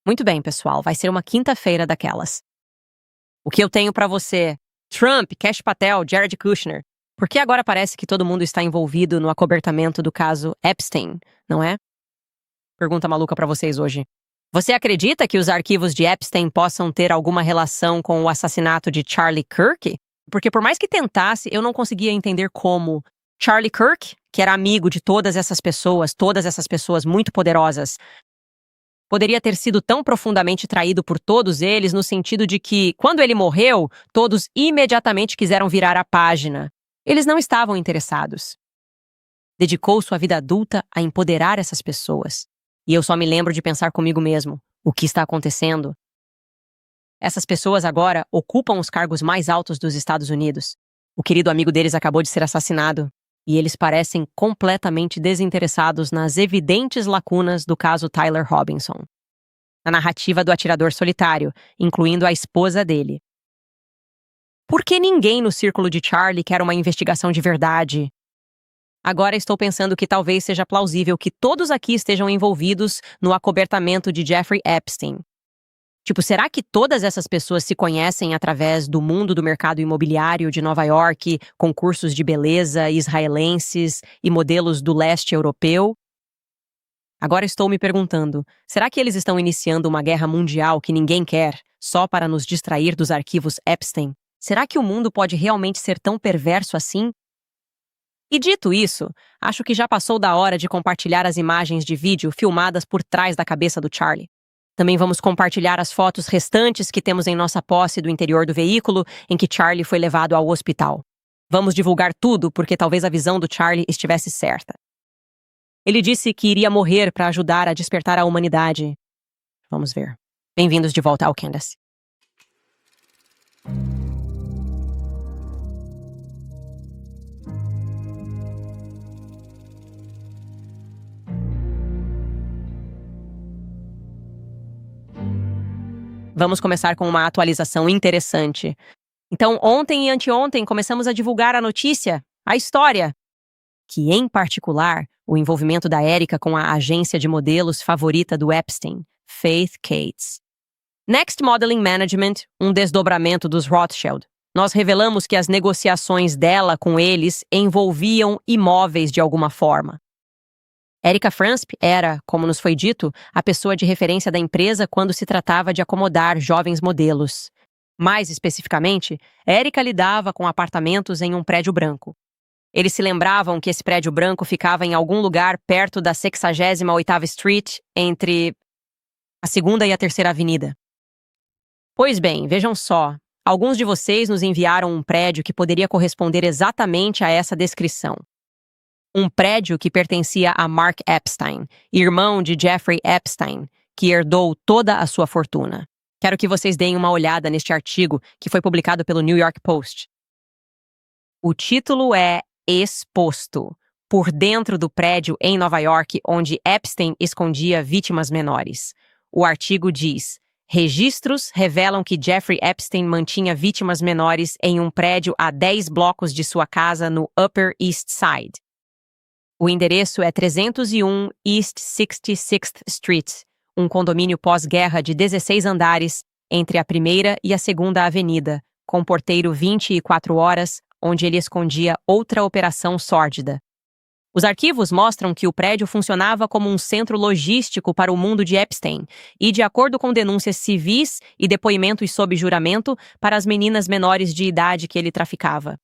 Muito bem, pessoal, vai ser uma quinta-feira daquelas. O que eu tenho pra você? Trump, Kash Patel, Jared Kushner. Por que agora parece que todo mundo está envolvido no acobertamento do caso Epstein, não é? Pergunta maluca pra vocês hoje. Você acredita que os arquivos de Epstein possam ter alguma relação com o assassinato de Charlie Kirk? Porque por mais que tentasse, eu não conseguia entender como Charlie Kirk, que era amigo de todas essas pessoas muito poderosas, poderia ter sido tão profundamente traído por todos eles, no sentido de que, quando ele morreu, todos imediatamente quiseram virar a página. Eles não estavam interessados. Dedicou sua vida adulta a empoderar essas pessoas. E eu só me lembro de pensar comigo mesmo: o que está acontecendo? Essas pessoas agora ocupam os cargos mais altos dos Estados Unidos. O querido amigo deles acabou de ser assassinado. E eles parecem completamente desinteressados nas evidentes lacunas do caso Tyler Robinson. Na narrativa do atirador solitário, incluindo a esposa dele. Por que ninguém no círculo de Charlie quer uma investigação de verdade? Agora estou pensando que talvez seja plausível que todos aqui estejam envolvidos no acobertamento de Jeffrey Epstein. Tipo, será que todas essas pessoas se conhecem através do mundo do mercado imobiliário de Nova York, concursos de beleza israelenses e modelos do leste europeu? Agora estou me perguntando, será que eles estão iniciando uma guerra mundial que ninguém quer, só para nos distrair dos arquivos Epstein? Será que o mundo pode realmente ser tão perverso assim? E dito isso, acho que já passou da hora de compartilhar as imagens de vídeo filmadas por trás da cabeça do Charlie. Também vamos compartilhar as fotos restantes que temos em nossa posse do interior do veículo em que Charlie foi levado ao hospital. Vamos divulgar tudo porque talvez a visão do Charlie estivesse certa. Ele disse que iria morrer para ajudar a despertar a humanidade. Vamos ver. Bem-vindos de volta ao Candace. Vamos começar com uma atualização interessante. Então, ontem e anteontem começamos a divulgar a notícia, a história, que, em particular, o envolvimento da Erika com a agência de modelos favorita do Epstein, Faith Cates. Next Modeling Management, um desdobramento dos Rothschild. Nós revelamos que as negociações dela com eles envolviam imóveis de alguma forma. Erika Fransp era, como nos foi dito, a pessoa de referência da empresa quando se tratava de acomodar jovens modelos. Mais especificamente, Erika lidava com apartamentos em um prédio branco. Eles se lembravam que esse prédio branco ficava em algum lugar perto da 68ª Street, entre a 2ª e a 3ª Avenida. Pois bem, vejam só, alguns de vocês nos enviaram um prédio que poderia corresponder exatamente a essa descrição. Um prédio que pertencia a Mark Epstein, irmão de Jeffrey Epstein, que herdou toda a sua fortuna. Quero que vocês deem uma olhada neste artigo que foi publicado pelo New York Post. O título é Exposto, por dentro do prédio em Nova York onde Epstein escondia vítimas menores. O artigo diz: registros revelam que Jeffrey Epstein mantinha vítimas menores em um prédio a 10 blocos de sua casa no Upper East Side. O endereço é 301 East 66th Street, um condomínio pós-guerra de 16 andares entre a 1ª e a 2ª Avenida, com porteiro 24 horas, onde ele escondia outra operação sórdida. Os arquivos mostram que o prédio funcionava como um centro logístico para o mundo de Epstein e, de acordo com denúncias civis e depoimentos sob juramento, para as meninas menores de idade que ele traficava.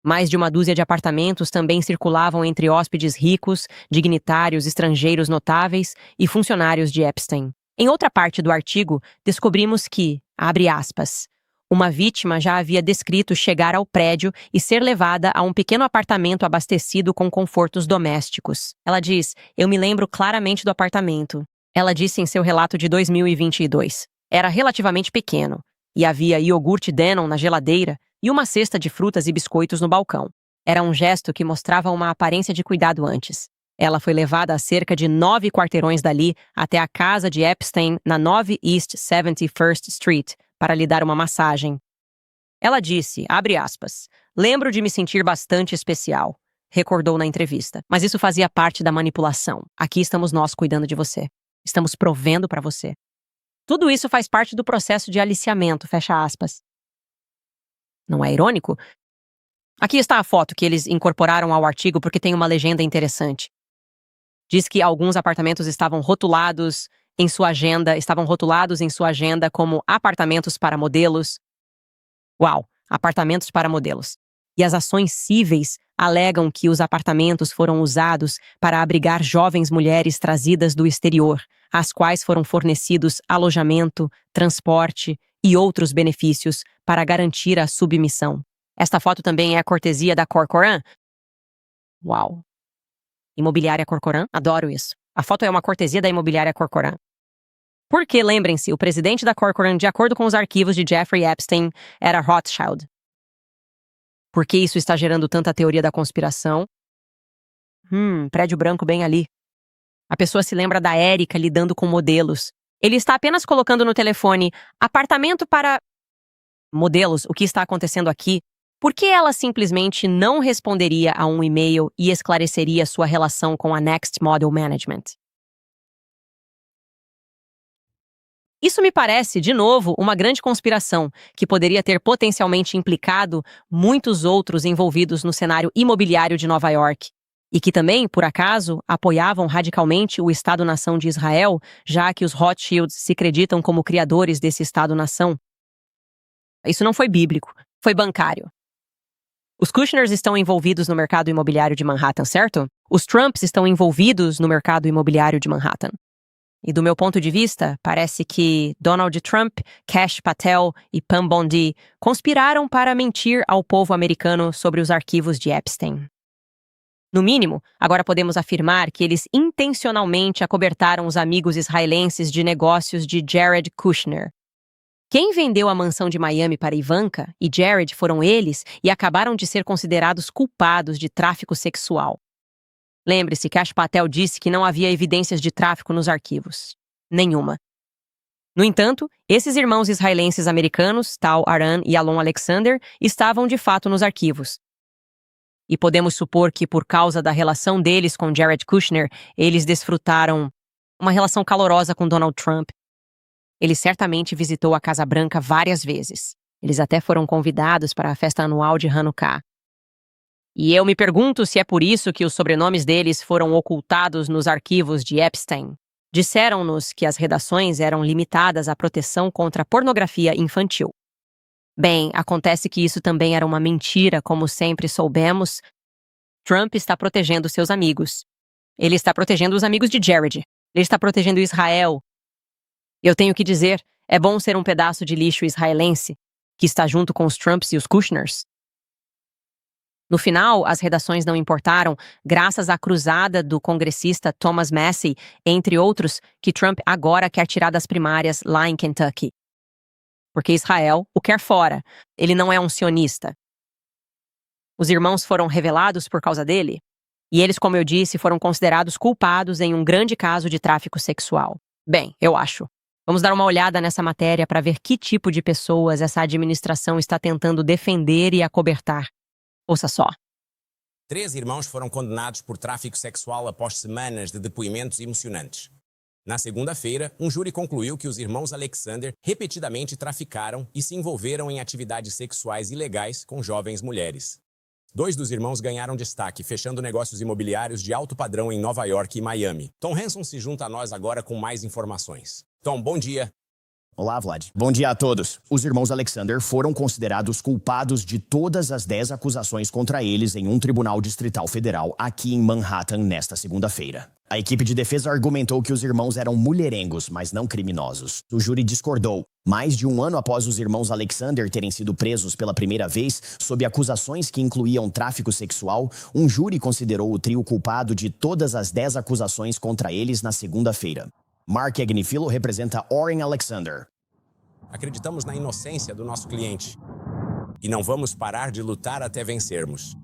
Mais de uma dúzia de apartamentos também circulavam entre hóspedes ricos, dignitários estrangeiros notáveis e funcionários de Epstein. Em outra parte do artigo, descobrimos que, abre aspas, uma vítima já havia descrito chegar ao prédio e ser levada a um pequeno apartamento abastecido com confortos domésticos. Ela diz: eu me lembro claramente do apartamento. Ela disse em seu relato de 2022. Era relativamente pequeno, e havia iogurte Dannon na geladeira e uma cesta de frutas e biscoitos no balcão. Era um gesto que mostrava uma aparência de cuidado antes. Ela foi levada a cerca de 9 quarteirões dali até a casa de Epstein na 9 East 71st Street para lhe dar uma massagem. Ela disse, abre aspas, lembro de me sentir bastante especial, recordou na entrevista. Mas isso fazia parte da manipulação. Aqui estamos nós cuidando de você. Estamos provendo para você. Tudo isso faz parte do processo de aliciamento, fecha aspas. Não é irônico? Aqui está a foto que eles incorporaram ao artigo porque tem uma legenda interessante. Diz que alguns apartamentos estavam rotulados em sua agenda como apartamentos para modelos. Uau, apartamentos para modelos. E as ações cíveis alegam que os apartamentos foram usados para abrigar jovens mulheres trazidas do exterior, às quais foram fornecidos alojamento, transporte e outros benefícios para garantir a submissão. Esta foto também é a cortesia da Corcoran. Uau! Imobiliária Corcoran? Adoro isso. A foto é uma cortesia da Imobiliária Corcoran. Porque, lembrem-se, o presidente da Corcoran, de acordo com os arquivos de Jeffrey Epstein, era Rothschild. Por que isso está gerando tanta teoria da conspiração? Prédio branco bem ali. A pessoa se lembra da Erika lidando com modelos. Ele está apenas colocando no telefone apartamento para modelos. O que está acontecendo aqui? Por que ela simplesmente não responderia a um e-mail e esclareceria sua relação com a Next Model Management? Isso me parece, de novo, uma grande conspiração que poderia ter potencialmente implicado muitos outros envolvidos no cenário imobiliário de Nova York e que também, por acaso, apoiavam radicalmente o Estado-nação de Israel, já que os Rothschilds se acreditam como criadores desse Estado-nação. Isso não foi bíblico, foi bancário. Os Kushners estão envolvidos no mercado imobiliário de Manhattan, certo? Os Trumps estão envolvidos no mercado imobiliário de Manhattan. E do meu ponto de vista, parece que Donald Trump, Kash Patel e Pam Bondi conspiraram para mentir ao povo americano sobre os arquivos de Epstein. No mínimo, agora podemos afirmar que eles intencionalmente acobertaram os amigos israelenses de negócios de Jared Kushner. Quem vendeu a mansão de Miami para Ivanka e Jared foram eles e acabaram de ser considerados culpados de tráfico sexual. Lembre-se que Kash Patel disse que não havia evidências de tráfico nos arquivos. Nenhuma. No entanto, esses irmãos israelenses americanos, Tal Aran e Alon Alexander, estavam de fato nos arquivos. E podemos supor que, por causa da relação deles com Jared Kushner, eles desfrutaram uma relação calorosa com Donald Trump. Ele certamente visitou a Casa Branca várias vezes. Eles até foram convidados para a festa anual de Hanukkah. E eu me pergunto se é por isso que os sobrenomes deles foram ocultados nos arquivos de Epstein. Disseram-nos que as redações eram limitadas à proteção contra a pornografia infantil. Bem, acontece que isso também era uma mentira, como sempre soubemos. Trump está protegendo seus amigos. Ele está protegendo os amigos de Jared. Ele está protegendo Israel. Eu tenho que dizer, é bom ser um pedaço de lixo israelense, que está junto com os Trumps e os Kushners. No final, as redações não importaram, graças à cruzada do congressista Thomas Massie, entre outros, que Trump agora quer tirar das primárias lá em Kentucky. Porque Israel o quer fora. Ele não é um sionista. Os irmãos foram revelados por causa dele, e eles, como eu disse, foram considerados culpados em um grande caso de tráfico sexual. Bem, eu acho. Vamos dar uma olhada nessa matéria para ver que tipo de pessoas essa administração está tentando defender e acobertar. Ouça só. 3 irmãos foram condenados por tráfico sexual após semanas de depoimentos emocionantes. Na segunda-feira, um júri concluiu que os irmãos Alexander repetidamente traficaram e se envolveram em atividades sexuais ilegais com jovens mulheres. 2 dos irmãos ganharam destaque, fechando negócios imobiliários de alto padrão em Nova York e Miami. Tom Hanson se junta a nós agora com mais informações. Tom, bom dia. Olá, Vlad. Bom dia a todos. Os irmãos Alexander foram considerados culpados de todas as 10 acusações contra eles em um tribunal distrital federal aqui em Manhattan nesta segunda-feira. A equipe de defesa argumentou que os irmãos eram mulherengos, mas não criminosos. O júri discordou. Mais de um ano após os irmãos Alexander terem sido presos pela primeira vez, sob acusações que incluíam tráfico sexual, um júri considerou o trio culpado de todas as 10 acusações contra eles na segunda-feira. Mark Agnifilo representa Oren Alexander. Acreditamos na inocência do nosso cliente e não vamos parar de lutar até vencermos.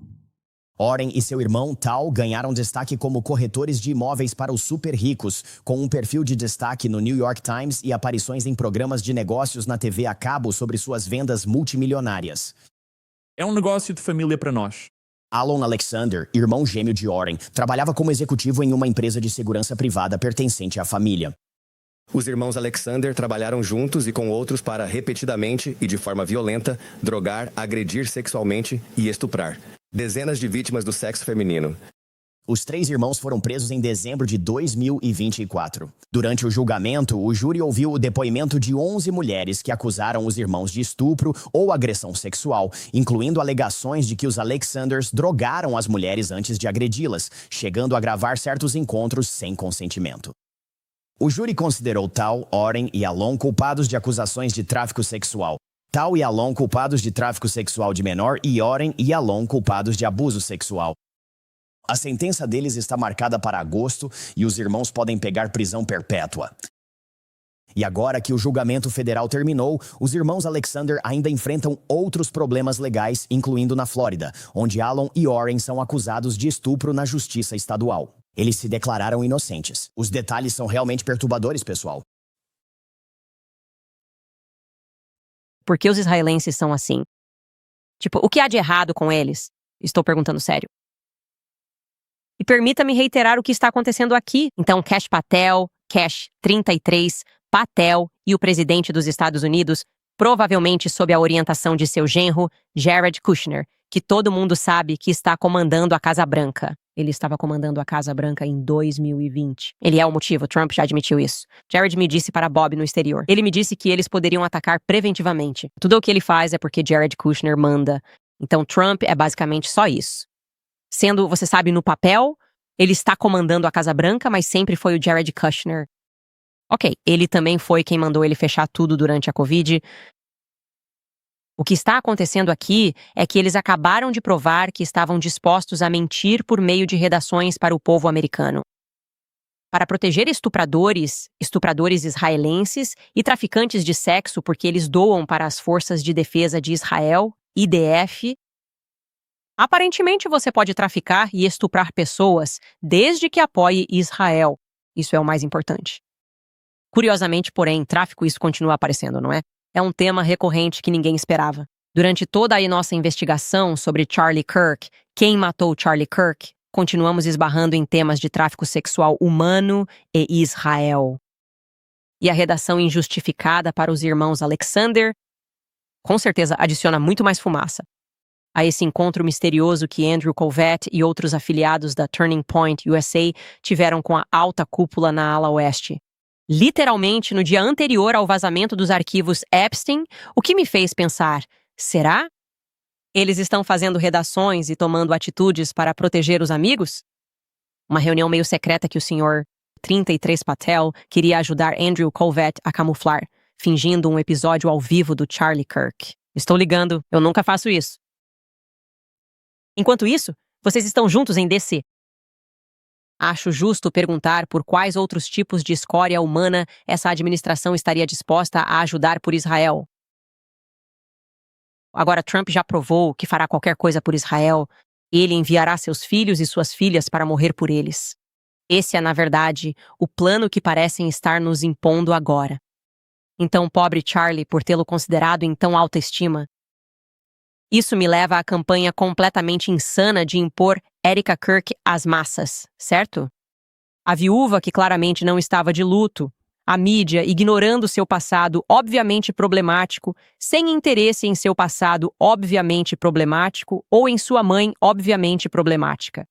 Oren e seu irmão Tal ganharam destaque como corretores de imóveis para os super ricos, com um perfil de destaque no New York Times e aparições em programas de negócios na TV a cabo sobre suas vendas multimilionárias. É um negócio de família para nós. Alon Alexander, irmão gêmeo de Oren, trabalhava como executivo em uma empresa de segurança privada pertencente à família. Os irmãos Alexander trabalharam juntos e com outros para repetidamente e de forma violenta drogar, agredir sexualmente e estuprar dezenas de vítimas do sexo feminino. Os 3 irmãos foram presos em dezembro de 2024. Durante o julgamento, o júri ouviu o depoimento de 11 mulheres que acusaram os irmãos de estupro ou agressão sexual, incluindo alegações de que os Alexanders drogaram as mulheres antes de agredi-las, chegando a gravar certos encontros sem consentimento. O júri considerou Tal, Oren e Alon culpados de acusações de tráfico sexual. Tal e Alon culpados de tráfico sexual de menor e Oren e Alon culpados de abuso sexual. A sentença deles está marcada para agosto e os irmãos podem pegar prisão perpétua. E agora que o julgamento federal terminou, os irmãos Alexander ainda enfrentam outros problemas legais, incluindo na Flórida, onde Alon e Oren são acusados de estupro na justiça estadual. Eles se declararam inocentes. Os detalhes são realmente perturbadores, pessoal. Por que os israelenses são assim? Tipo, o que há de errado com eles? Estou perguntando sério. E permita-me reiterar o que está acontecendo aqui. Então, Kash Patel, Kash 33, Patel e o presidente dos Estados Unidos, provavelmente sob a orientação de seu genro, Jared Kushner, que todo mundo sabe que está comandando a Casa Branca. Ele estava comandando a Casa Branca em 2020. Ele é o motivo, Trump já admitiu isso. Jared me disse para Bob no exterior. Ele me disse que eles poderiam atacar preventivamente. Tudo o que ele faz é porque Jared Kushner manda. Então, Trump é basicamente só isso. Sendo, você sabe, no papel, ele está comandando a Casa Branca, mas sempre foi o Jared Kushner. Ok, ele também foi quem mandou ele fechar tudo durante a Covid. O que está acontecendo aqui é que eles acabaram de provar que estavam dispostos a mentir por meio de redações para o povo americano. Para proteger estupradores israelenses e traficantes de sexo porque eles doam para as Forças de Defesa de Israel, IDF. Aparentemente, você pode traficar e estuprar pessoas desde que apoie Israel. Isso é o mais importante. Curiosamente, porém, tráfico isso continua aparecendo, não é? É um tema recorrente que ninguém esperava. Durante toda a nossa investigação sobre Charlie Kirk, quem matou Charlie Kirk, continuamos esbarrando em temas de tráfico sexual humano e Israel. E a redação injustificada para os irmãos Alexander, com certeza adiciona muito mais fumaça a esse encontro misterioso que Andrew Colvett e outros afiliados da Turning Point USA tiveram com a alta cúpula na ala oeste. Literalmente no dia anterior ao vazamento dos arquivos Epstein, o que me fez pensar, será? Eles estão fazendo redações e tomando atitudes para proteger os amigos? Uma reunião meio secreta que o senhor 33 Patel queria ajudar Andrew Colvett a camuflar, fingindo um episódio ao vivo do Charlie Kirk. Estou ligando, eu nunca faço isso. Enquanto isso, vocês estão juntos em DC. Acho justo perguntar por quais outros tipos de escória humana essa administração estaria disposta a ajudar por Israel. Agora Trump já provou que fará qualquer coisa por Israel. Ele enviará seus filhos e suas filhas para morrer por eles. Esse é, na verdade, o plano que parecem estar nos impondo agora. Então, pobre Charlie, por tê-lo considerado em tão alta estima. Isso me leva à campanha completamente insana de impor Erika Kirk às massas, certo? A viúva que claramente não estava de luto, a mídia ignorando seu passado obviamente problemático, sem interesse em seu passado obviamente problemático ou em sua mãe obviamente problemática.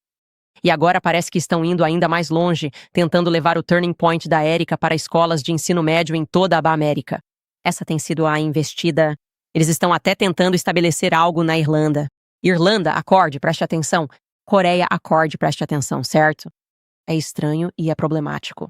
E agora parece que estão indo ainda mais longe, tentando levar o turning point da Erika para escolas de ensino médio em toda a América. Essa tem sido a investida. Eles estão até tentando estabelecer algo na Irlanda. Irlanda, acorde, preste atenção. Coreia, acorde, preste atenção, certo? É estranho e é problemático.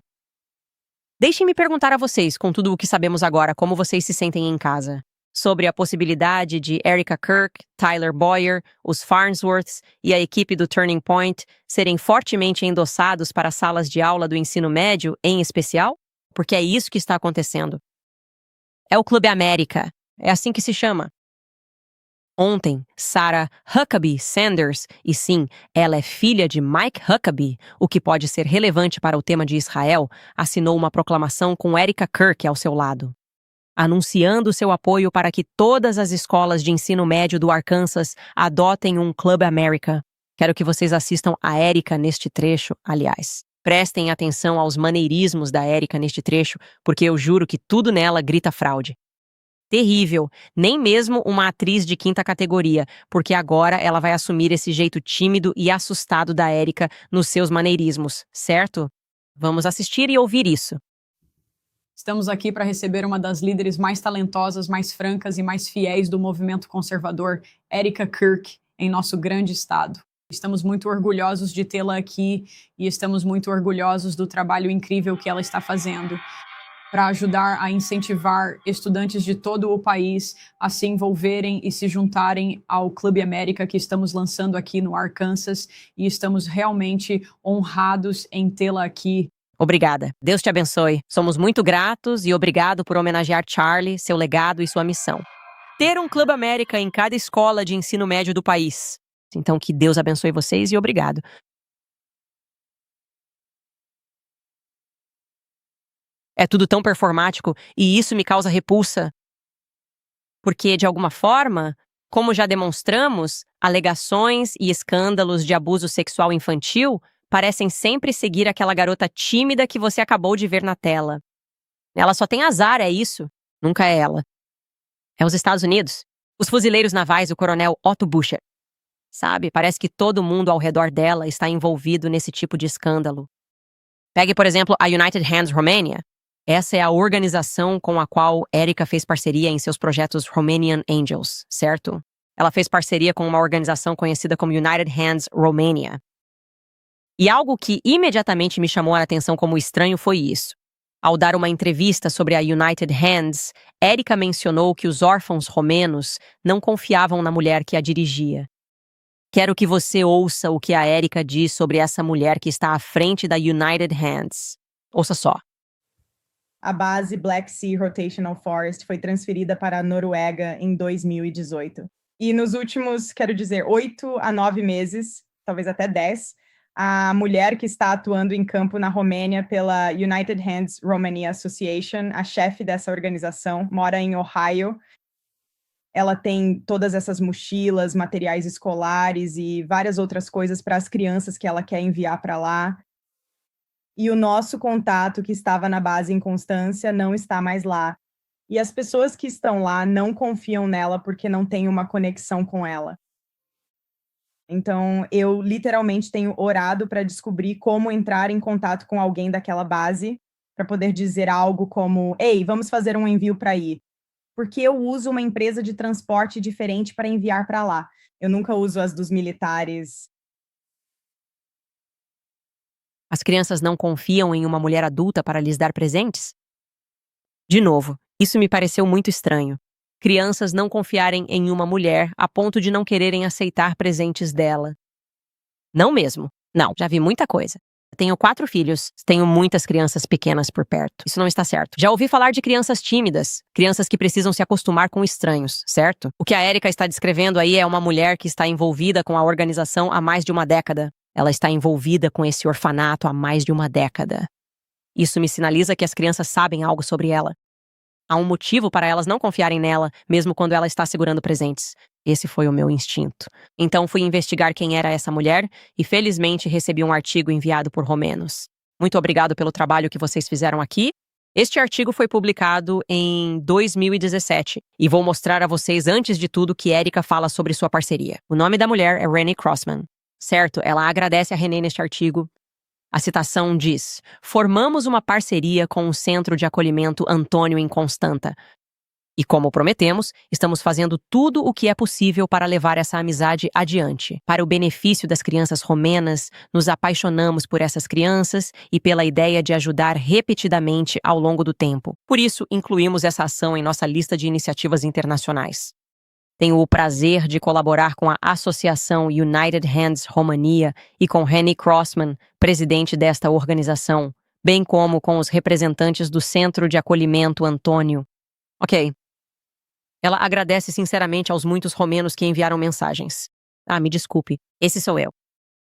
Deixem-me perguntar a vocês, com tudo o que sabemos agora, como vocês se sentem em casa. Sobre a possibilidade de Erika Kirk, Tyler Boyer, os Farnsworths e a equipe do Turning Point serem fortemente endossados para salas de aula do ensino médio, em especial? Porque é isso que está acontecendo. É o Clube América. É assim que se chama. Ontem, Sarah Huckabee Sanders, e sim, ela é filha de Mike Huckabee, o que pode ser relevante para o tema de Israel, assinou uma proclamação com Erika Kirk ao seu lado, anunciando seu apoio para que todas as escolas de ensino médio do Arkansas adotem um Club America. Quero que vocês assistam a Erika neste trecho, aliás. Prestem atenção aos maneirismos da Erika neste trecho, porque eu juro que tudo nela grita fraude. Terrível, nem mesmo uma atriz de quinta categoria, porque agora ela vai assumir esse jeito tímido e assustado da Erika nos seus maneirismos, certo? Vamos assistir e ouvir isso. Estamos aqui para receber uma das líderes mais talentosas, mais francas e mais fiéis do movimento conservador, Erika Kirk, em nosso grande estado. Estamos muito orgulhosos de tê-la aqui e estamos muito orgulhosos do trabalho incrível que ela está fazendo para ajudar a incentivar estudantes de todo o país a se envolverem e se juntarem ao Clube América que estamos lançando aqui no Arkansas, e estamos realmente honrados em tê-la aqui. Obrigada. Deus te abençoe. Somos muito gratos e obrigado por homenagear Charlie, seu legado e sua missão. Ter um Clube América em cada escola de ensino médio do país. Então, que Deus abençoe vocês e obrigado. É tudo tão performático e isso me causa repulsa. Porque, de alguma forma, como já demonstramos, alegações e escândalos de abuso sexual infantil parecem sempre seguir aquela garota tímida que você acabou de ver na tela. Ela só tem azar, é isso. Nunca é ela. É os Estados Unidos. Os fuzileiros navais, o coronel Otto Buscher. Sabe, parece que todo mundo ao redor dela está envolvido nesse tipo de escândalo. Pegue, por exemplo, a United Hands Romania. Essa é a organização com a qual Erika fez parceria em seus projetos Romanian Angels, certo? Ela fez parceria com uma organização conhecida como United Hands Romania. E algo que imediatamente me chamou a atenção como estranho foi isso. Ao dar uma entrevista sobre a United Hands, Erika mencionou que os órfãos romenos não confiavam na mulher que a dirigia. Quero que você ouça o que a Erika diz sobre essa mulher que está à frente da United Hands. Ouça só. A base Black Sea Rotational Forest foi transferida para a Noruega em 2018. E nos últimos, 8 a 9 meses, talvez até 10, a mulher que está atuando em campo na Romênia pela United Hands Romania Association, a chefe dessa organização, mora em Ohio. Ela tem todas essas mochilas, materiais escolares e várias outras coisas para as crianças que ela quer enviar para lá. E o nosso contato que estava na base em Constância não está mais lá. E as pessoas que estão lá não confiam nela porque não têm uma conexão com ela. Então, eu literalmente tenho orado para descobrir como entrar em contato com alguém daquela base para poder dizer algo como: ei, vamos fazer um envio para aí. Porque eu uso uma empresa de transporte diferente para enviar para lá. Eu nunca uso as dos militares. As crianças não confiam em uma mulher adulta para lhes dar presentes? De novo, isso me pareceu muito estranho. Crianças não confiarem em uma mulher a ponto de não quererem aceitar presentes dela. Não mesmo. Não, já vi muita coisa. Tenho 4 filhos, tenho muitas crianças pequenas por perto. Isso não está certo. Já ouvi falar de crianças tímidas, crianças que precisam se acostumar com estranhos, certo? O que a Erika está descrevendo aí é uma mulher que está envolvida com a organização há mais de uma década. Ela está envolvida com esse orfanato há mais de uma década. Isso me sinaliza que as crianças sabem algo sobre ela. Há um motivo para elas não confiarem nela, mesmo quando ela está segurando presentes. Esse foi o meu instinto. Então fui investigar quem era essa mulher e felizmente recebi um artigo enviado por romenos. Muito obrigado pelo trabalho que vocês fizeram aqui. Este artigo foi publicado em 2017 e vou mostrar a vocês antes de tudo que Erika fala sobre sua parceria. O nome da mulher é Renee Crossman. Certo, ela agradece a Renee neste artigo. A citação diz: formamos uma parceria com o Centro de Acolhimento Antônio em Constanta. E como prometemos, estamos fazendo tudo o que é possível para levar essa amizade adiante. Para o benefício das crianças romenas, nos apaixonamos por essas crianças e pela ideia de ajudar repetidamente ao longo do tempo. Por isso, incluímos essa ação em nossa lista de iniciativas internacionais. Tenho o prazer de colaborar com a Associação United Hands Romania e com Renee Crossman, presidente desta organização, bem como com os representantes do Centro de Acolhimento Antônio. Ok. Ela agradece sinceramente aos muitos romenos que enviaram mensagens. Me desculpe, esse sou eu.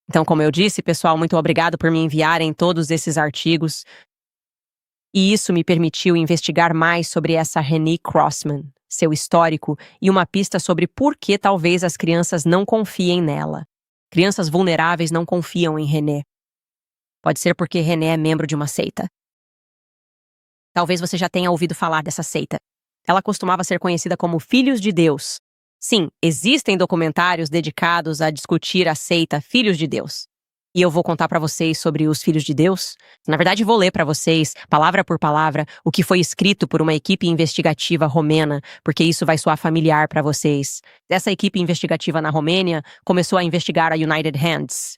Então, como eu disse, pessoal, muito obrigado por me enviarem todos esses artigos. E isso me permitiu investigar mais sobre essa Renee Crossman, seu histórico e uma pista sobre por que talvez as crianças não confiem nela. Crianças vulneráveis não confiam em Renee. Pode ser porque René é membro de uma seita. Talvez você já tenha ouvido falar dessa seita. Ela costumava ser conhecida como Filhos de Deus. Sim, existem documentários dedicados a discutir a seita Filhos de Deus. E eu vou contar para vocês sobre os Filhos de Deus. Na verdade, vou ler para vocês, palavra por palavra, o que foi escrito por uma equipe investigativa romena, porque isso vai soar familiar para vocês. Essa equipe investigativa na Romênia começou a investigar a United Hands.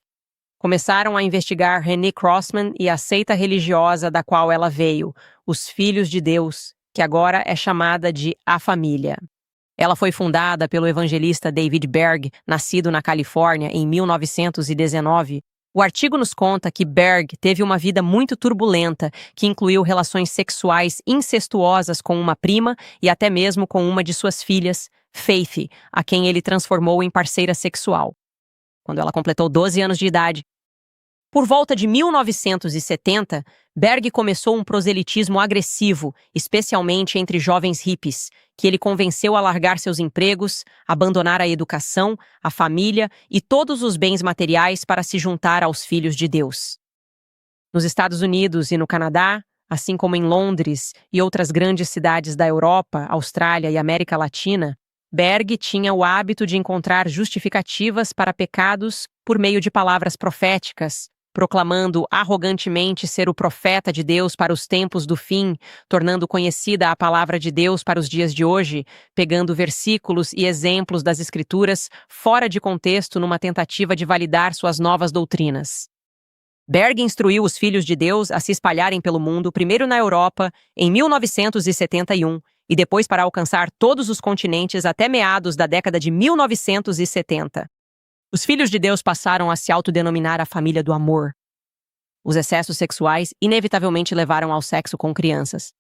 Começaram a investigar René Crossman e a seita religiosa da qual ela veio, os Filhos de Deus, que agora é chamada de A Família. Ela foi fundada pelo evangelista David Berg, nascido na Califórnia em 1919. O artigo nos conta que Berg teve uma vida muito turbulenta, que incluiu relações sexuais incestuosas com uma prima e até mesmo com uma de suas filhas, Faith, a quem ele transformou em parceira sexual. Quando ela completou 12 anos de idade. Por volta de 1970, Berg começou um proselitismo agressivo, especialmente entre jovens hippies, que ele convenceu a largar seus empregos, abandonar a educação, a família e todos os bens materiais para se juntar aos Filhos de Deus. Nos Estados Unidos e no Canadá, assim como em Londres e outras grandes cidades da Europa, Austrália e América Latina, Berg tinha o hábito de encontrar justificativas para pecados por meio de palavras proféticas, proclamando arrogantemente ser o profeta de Deus para os tempos do fim, tornando conhecida a palavra de Deus para os dias de hoje, pegando versículos e exemplos das Escrituras fora de contexto numa tentativa de validar suas novas doutrinas. Berg instruiu os Filhos de Deus a se espalharem pelo mundo, primeiro na Europa, em 1971, e depois para alcançar todos os continentes até meados da década de 1970. Os Filhos de Deus passaram a se autodenominar a família do amor. Os excessos sexuais inevitavelmente levaram ao sexo com crianças.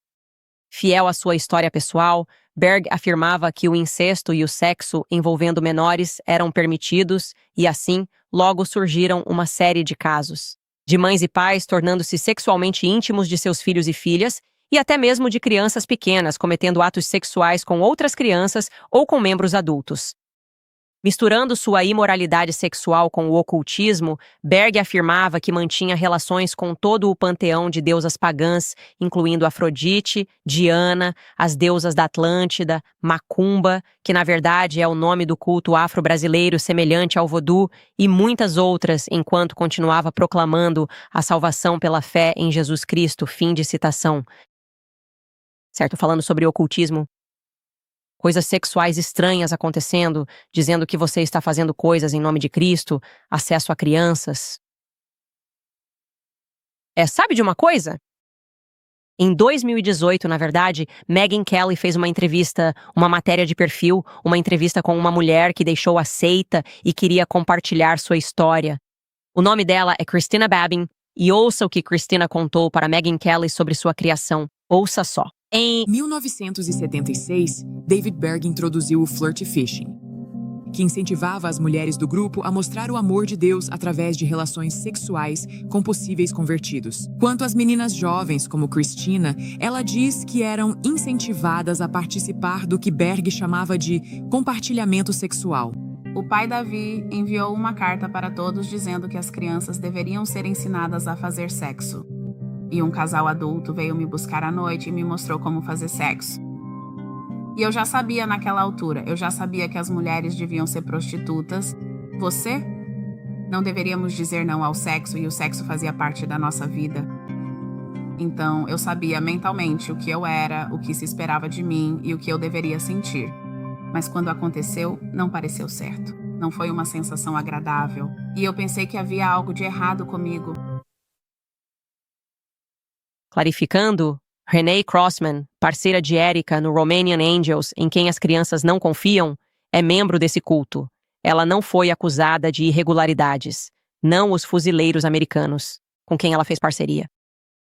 Fiel à sua história pessoal, Berg afirmava que o incesto e o sexo envolvendo menores eram permitidos e, assim, logo surgiram uma série de casos. De mães e pais tornando-se sexualmente íntimos de seus filhos e filhas, e até mesmo de crianças pequenas cometendo atos sexuais com outras crianças ou com membros adultos. Misturando sua imoralidade sexual com o ocultismo, Berg afirmava que mantinha relações com todo o panteão de deusas pagãs, incluindo Afrodite, Diana, as deusas da Atlântida, Macumba, que na verdade é o nome do culto afro-brasileiro semelhante ao vodú, e muitas outras, enquanto continuava proclamando a salvação pela fé em Jesus Cristo. Fim de citação. Certo, falando sobre ocultismo. Coisas sexuais estranhas acontecendo, dizendo que você está fazendo coisas em nome de Cristo, acesso a crianças. Sabe de uma coisa? Em 2018, na verdade, Megyn Kelly fez uma entrevista, uma matéria de perfil, uma entrevista com uma mulher que deixou a seita e queria compartilhar sua história. O nome dela é Christina Babin, e ouça o que Christina contou para Megyn Kelly sobre sua criação. Ouça só. Em 1976, David Berg introduziu o flirt fishing, que incentivava as mulheres do grupo a mostrar o amor de Deus através de relações sexuais com possíveis convertidos. Quanto às meninas jovens, como Christina, ela diz que eram incentivadas a participar do que Berg chamava de compartilhamento sexual. O pai Davi enviou uma carta para todos dizendo que as crianças deveriam ser ensinadas a fazer sexo. E um casal adulto veio me buscar à noite e me mostrou como fazer sexo. E eu já sabia naquela altura, eu já sabia que as mulheres deviam ser prostitutas. Você? Não deveríamos dizer não ao sexo e o sexo fazia parte da nossa vida. Então, eu sabia mentalmente o que eu era, o que se esperava de mim e o que eu deveria sentir. Mas quando aconteceu, não pareceu certo. Não foi uma sensação agradável. E eu pensei que havia algo de errado comigo. Clarificando, René Crossman, parceira de Erica no Romanian Angels, em quem as crianças não confiam, é membro desse culto. Ela não foi acusada de irregularidades, não os fuzileiros americanos, com quem ela fez parceria.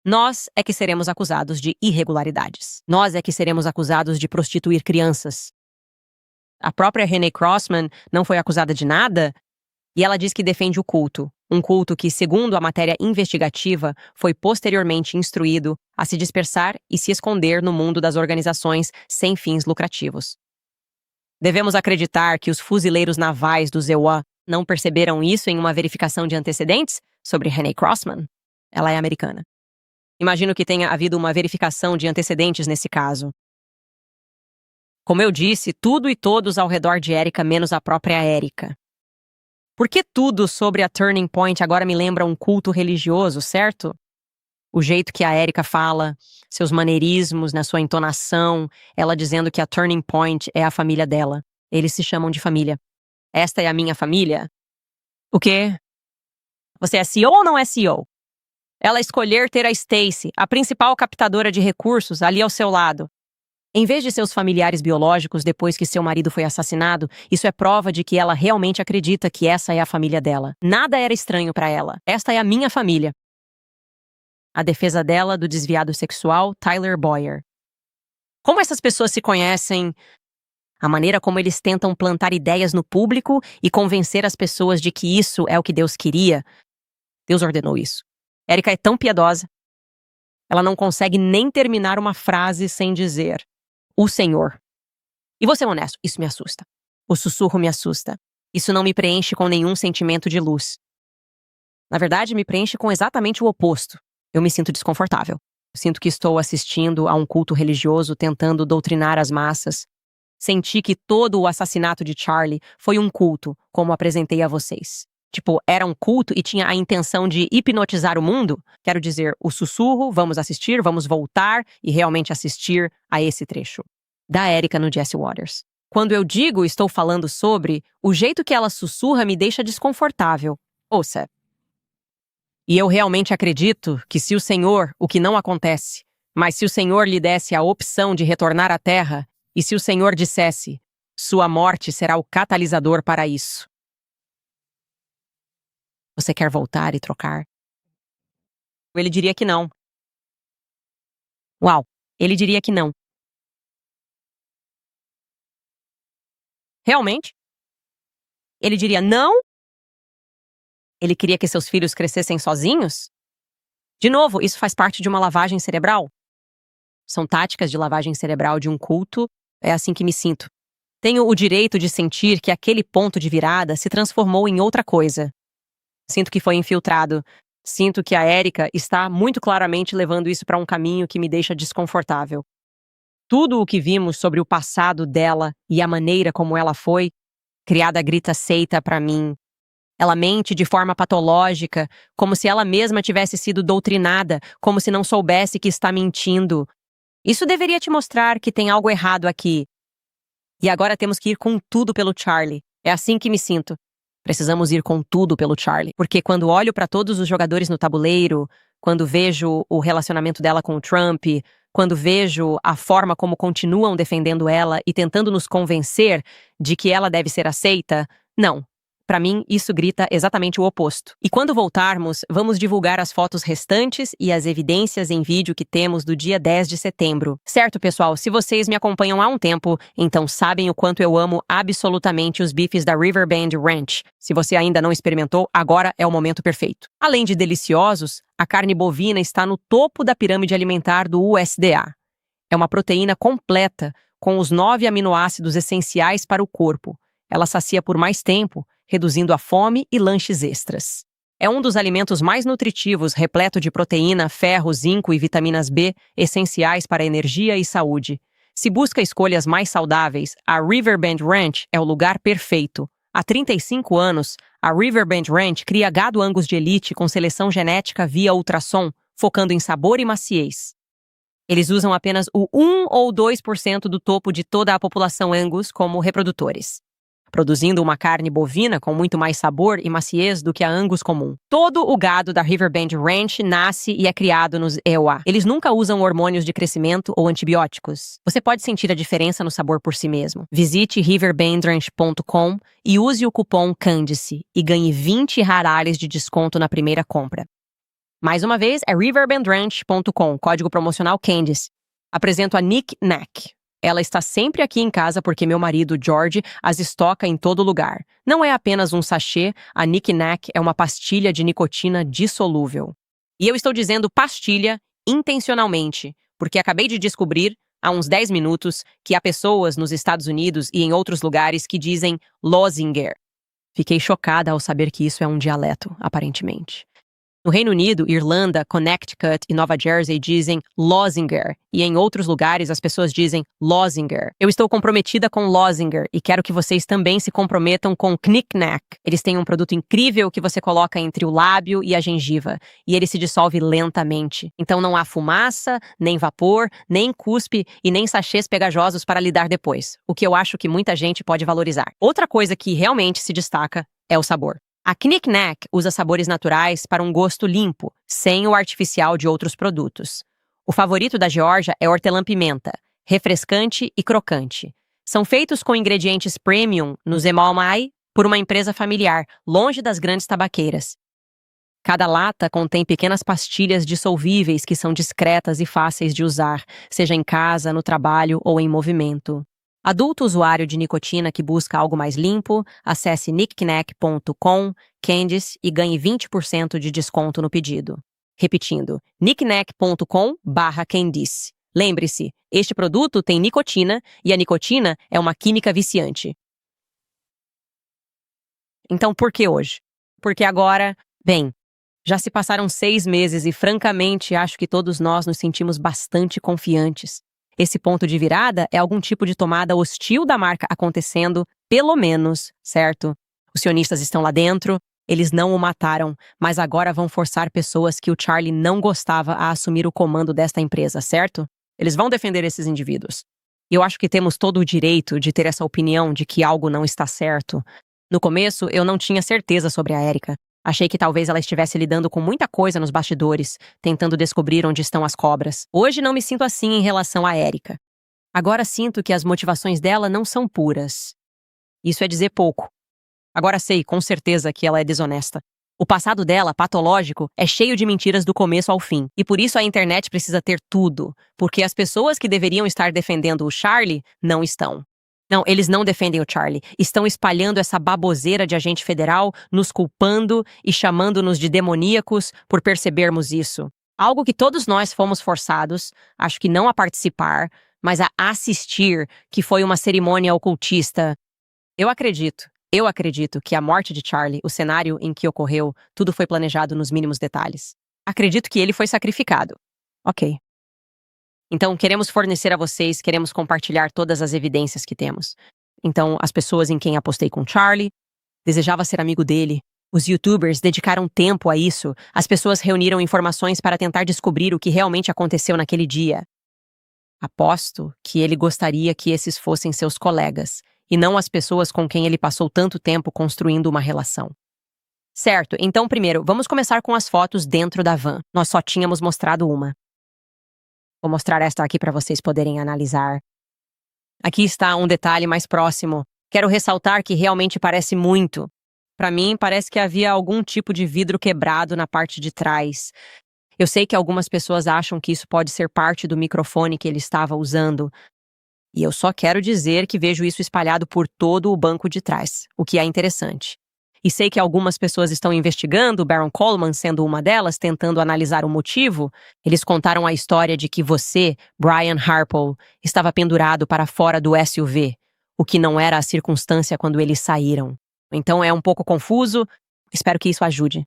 Nós é que seremos acusados de irregularidades. Nós é que seremos acusados de prostituir crianças. A própria René Crossman não foi acusada de nada, e ela diz que defende o culto. Um culto que, segundo a matéria investigativa, foi posteriormente instruído a se dispersar e se esconder no mundo das organizações sem fins lucrativos. Devemos acreditar que os fuzileiros navais do ZEUA não perceberam isso em uma verificação de antecedentes sobre René Crossman? ela é americana. Imagino que tenha havido uma verificação de antecedentes nesse caso. Como eu disse, tudo e todos ao redor de Erika, menos a própria Erika. Por que tudo sobre a Turning Point agora me lembra um culto religioso, certo? O jeito que a Erika fala, seus maneirismos na sua entonação, ela dizendo que a Turning Point é a família dela. Eles se chamam de família. Esta é a minha família? O quê? Você é CEO ou não é CEO? Ela escolher ter a Stacy, a principal captadora de recursos, ali ao seu lado. Em vez de seus familiares biológicos depois que seu marido foi assassinado, isso é prova de que ela realmente acredita que essa é a família dela. Nada era estranho para ela. Esta é a minha família. A defesa dela do desviado sexual, Tyler Boyer. Como essas pessoas se conhecem? A maneira como eles tentam plantar ideias no público e convencer as pessoas de que isso é o que Deus queria. Deus ordenou isso. Erika é tão piedosa. Ela não consegue nem terminar uma frase sem dizer o Senhor. E vou ser honesto, isso me assusta. O sussurro me assusta. Isso não me preenche com nenhum sentimento de luz. Na verdade, me preenche com exatamente o oposto. Eu me sinto desconfortável. Eu sinto que estou assistindo a um culto religioso tentando doutrinar as massas. Senti que todo o assassinato de Charlie foi um culto, como apresentei a vocês. Tipo, era um culto e tinha a intenção de hipnotizar o mundo? Quero dizer, o sussurro, vamos assistir, vamos voltar e realmente assistir a esse trecho. Da Erika no Jesse Waters. Quando eu digo estou falando sobre, o jeito que ela sussurra me deixa desconfortável. Ouça. E eu realmente acredito que se o Senhor, o que não acontece, mas se o Senhor lhe desse a opção de retornar à Terra, e se o Senhor dissesse, sua morte será o catalisador para isso. Você quer voltar e trocar? Ele diria que não. Uau, ele diria que não. Realmente? Ele diria não? Ele queria que seus filhos crescessem sozinhos? De novo, isso faz parte de uma lavagem cerebral? São táticas de lavagem cerebral de um culto, é assim que me sinto. Tenho o direito de sentir que aquele ponto de virada se transformou em outra coisa. Sinto que foi infiltrado. Sinto que a Erika está muito claramente levando isso para um caminho que me deixa desconfortável. Tudo o que vimos sobre o passado dela e a maneira como ela foi, criada grita seita para mim. Ela mente de forma patológica, como se ela mesma tivesse sido doutrinada, como se não soubesse que está mentindo. Isso deveria te mostrar que tem algo errado aqui. E agora temos que ir com tudo pelo Charlie. É assim que me sinto. Precisamos ir com tudo pelo Charlie. Porque quando olho para todos os jogadores no tabuleiro, quando vejo o relacionamento dela com o Trump, quando vejo a forma como continuam defendendo ela e tentando nos convencer de que ela deve ser aceita, não. Para mim, isso grita exatamente o oposto. E quando voltarmos, vamos divulgar as fotos restantes e as evidências em vídeo que temos do dia 10 de setembro. Certo, pessoal? Se vocês me acompanham há um tempo, então sabem o quanto eu amo absolutamente os bifes da Riverbend Ranch. Se você ainda não experimentou, agora é o momento perfeito. Além de deliciosos, a carne bovina está no topo da pirâmide alimentar do USDA. É uma proteína completa, com os 9 aminoácidos essenciais para o corpo. Ela sacia por mais tempo, reduzindo a fome e lanches extras. É um dos alimentos mais nutritivos, repleto de proteína, ferro, zinco e vitaminas B, essenciais para energia e saúde. Se busca escolhas mais saudáveis, a Riverbend Ranch é o lugar perfeito. Há 35 anos, a Riverbend Ranch cria gado Angus de elite com seleção genética via ultrassom, focando em sabor e maciez. Eles usam apenas o 1 ou 2% do topo de toda a população Angus como reprodutores, produzindo uma carne bovina com muito mais sabor e maciez do que a Angus comum. Todo o gado da Riverbend Ranch nasce e é criado nos EUA. Eles nunca usam hormônios de crescimento ou antibióticos. Você pode sentir a diferença no sabor por si mesmo. Visite riverbendranch.com e use o cupom CANDICE e ganhe 20 rarales de desconto na primeira compra. Mais uma vez, é riverbendranch.com, código promocional CANDICE. Apresento a Nick Nack. Ela está sempre aqui em casa porque meu marido, George, as estoca em todo lugar. Não é apenas um sachê, a Nick Nack é uma pastilha de nicotina dissolúvel. E eu estou dizendo pastilha intencionalmente, porque acabei de descobrir, há uns 10 minutos, que há pessoas nos Estados Unidos e em outros lugares que dizem Lozinger. Fiquei chocada ao saber que isso é um dialeto, aparentemente. No Reino Unido, Irlanda, Connecticut e Nova Jersey dizem Lozinger, e em outros lugares as pessoas dizem Lozinger. Eu estou comprometida com Lozinger e quero que vocês também se comprometam com Knick-Knack. Eles têm um produto incrível que você coloca entre o lábio e a gengiva, e ele se dissolve lentamente. Então não há fumaça, nem vapor, nem cuspe e nem sachês pegajosos para lidar depois, o que eu acho que muita gente pode valorizar. Outra coisa que realmente se destaca é o sabor. A Knick-Knack usa sabores naturais para um gosto limpo, sem o artificial de outros produtos. O favorito da Geórgia é hortelã-pimenta, refrescante e crocante. São feitos com ingredientes premium no Zemalmai por uma empresa familiar, longe das grandes tabaqueiras. Cada lata contém pequenas pastilhas dissolvíveis que são discretas e fáceis de usar, seja em casa, no trabalho ou em movimento. Adulto usuário de nicotina que busca algo mais limpo, acesse knickknack.com, Candice e ganhe 20% de desconto no pedido. Repetindo, knickknack.com/Candice. Lembre-se, este produto tem nicotina e a nicotina é uma química viciante. Então, por que hoje? Porque agora, bem, já se passaram 6 meses e, francamente, acho que todos nós nos sentimos bastante confiantes. Esse ponto de virada é algum tipo de tomada hostil da marca acontecendo, pelo menos, certo? Os sionistas estão lá dentro, eles não o mataram, mas agora vão forçar pessoas que o Charlie não gostava a assumir o comando desta empresa, certo? Eles vão defender esses indivíduos. E eu acho que temos todo o direito de ter essa opinião de que algo não está certo. No começo, eu não tinha certeza sobre a Erika. Achei que talvez ela estivesse lidando com muita coisa nos bastidores, tentando descobrir onde estão as cobras. Hoje não me sinto assim em relação a Erika. Agora sinto que as motivações dela não são puras. Isso é dizer pouco. Agora sei, com certeza, que ela é desonesta. O passado dela, patológico, é cheio de mentiras do começo ao fim. E por isso a internet precisa ter tudo, porque as pessoas que deveriam estar defendendo o Charlie não estão. Não, eles não defendem o Charlie. Estão espalhando essa baboseira de agente federal, nos culpando e chamando-nos de demoníacos por percebermos isso. Algo que todos nós fomos forçados, acho que não a participar, mas a assistir, que foi uma cerimônia ocultista. Eu acredito que a morte de Charlie, o cenário em que ocorreu, tudo foi planejado nos mínimos detalhes. Acredito que ele foi sacrificado. Ok. Então, queremos fornecer a vocês, queremos compartilhar todas as evidências que temos. Então, as pessoas em quem apostei com Charlie, desejava ser amigo dele. Os YouTubers dedicaram tempo a isso. As pessoas reuniram informações para tentar descobrir o que realmente aconteceu naquele dia. Aposto que ele gostaria que esses fossem seus colegas, e não as pessoas com quem ele passou tanto tempo construindo uma relação. Certo, então primeiro, vamos começar com as fotos dentro da van. Nós só tínhamos mostrado uma. Vou mostrar esta aqui para vocês poderem analisar. Aqui está um detalhe mais próximo. Quero ressaltar que realmente parece muito. Para mim, parece que havia algum tipo de vidro quebrado na parte de trás. Eu sei que algumas pessoas acham que isso pode ser parte do microfone que ele estava usando. E eu só quero dizer que vejo isso espalhado por todo o banco de trás, o que é interessante. E sei que algumas pessoas estão investigando, Baron Coleman sendo uma delas, tentando analisar o motivo. Eles contaram a história de que você, Brian Harpole, estava pendurado para fora do SUV, o que não era a circunstância quando eles saíram. Então é um pouco confuso, espero que isso ajude.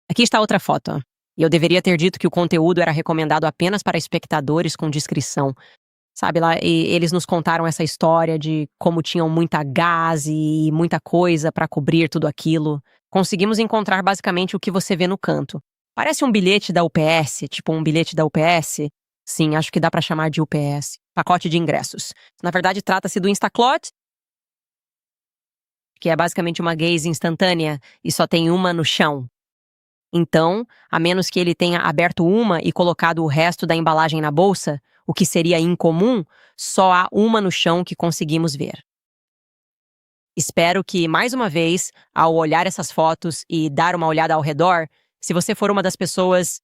Aqui está outra foto. E eu deveria ter dito que o conteúdo era recomendado apenas para espectadores com discrição. Sabe lá, e eles nos contaram essa história de como tinham muita gás e muita coisa para cobrir tudo aquilo. Conseguimos encontrar basicamente o que você vê no canto. Parece um bilhete da UPS, tipo um bilhete da UPS. Sim, acho que dá para chamar de UPS. Pacote de ingressos. Na verdade, trata-se do Instaclot, que é basicamente uma gaze instantânea e só tem uma no chão. Então, a menos que ele tenha aberto uma e colocado o resto da embalagem na bolsa, o que seria incomum, só há uma no chão que conseguimos ver. Espero que, mais uma vez, ao olhar essas fotos e dar uma olhada ao redor, se você for uma das pessoas...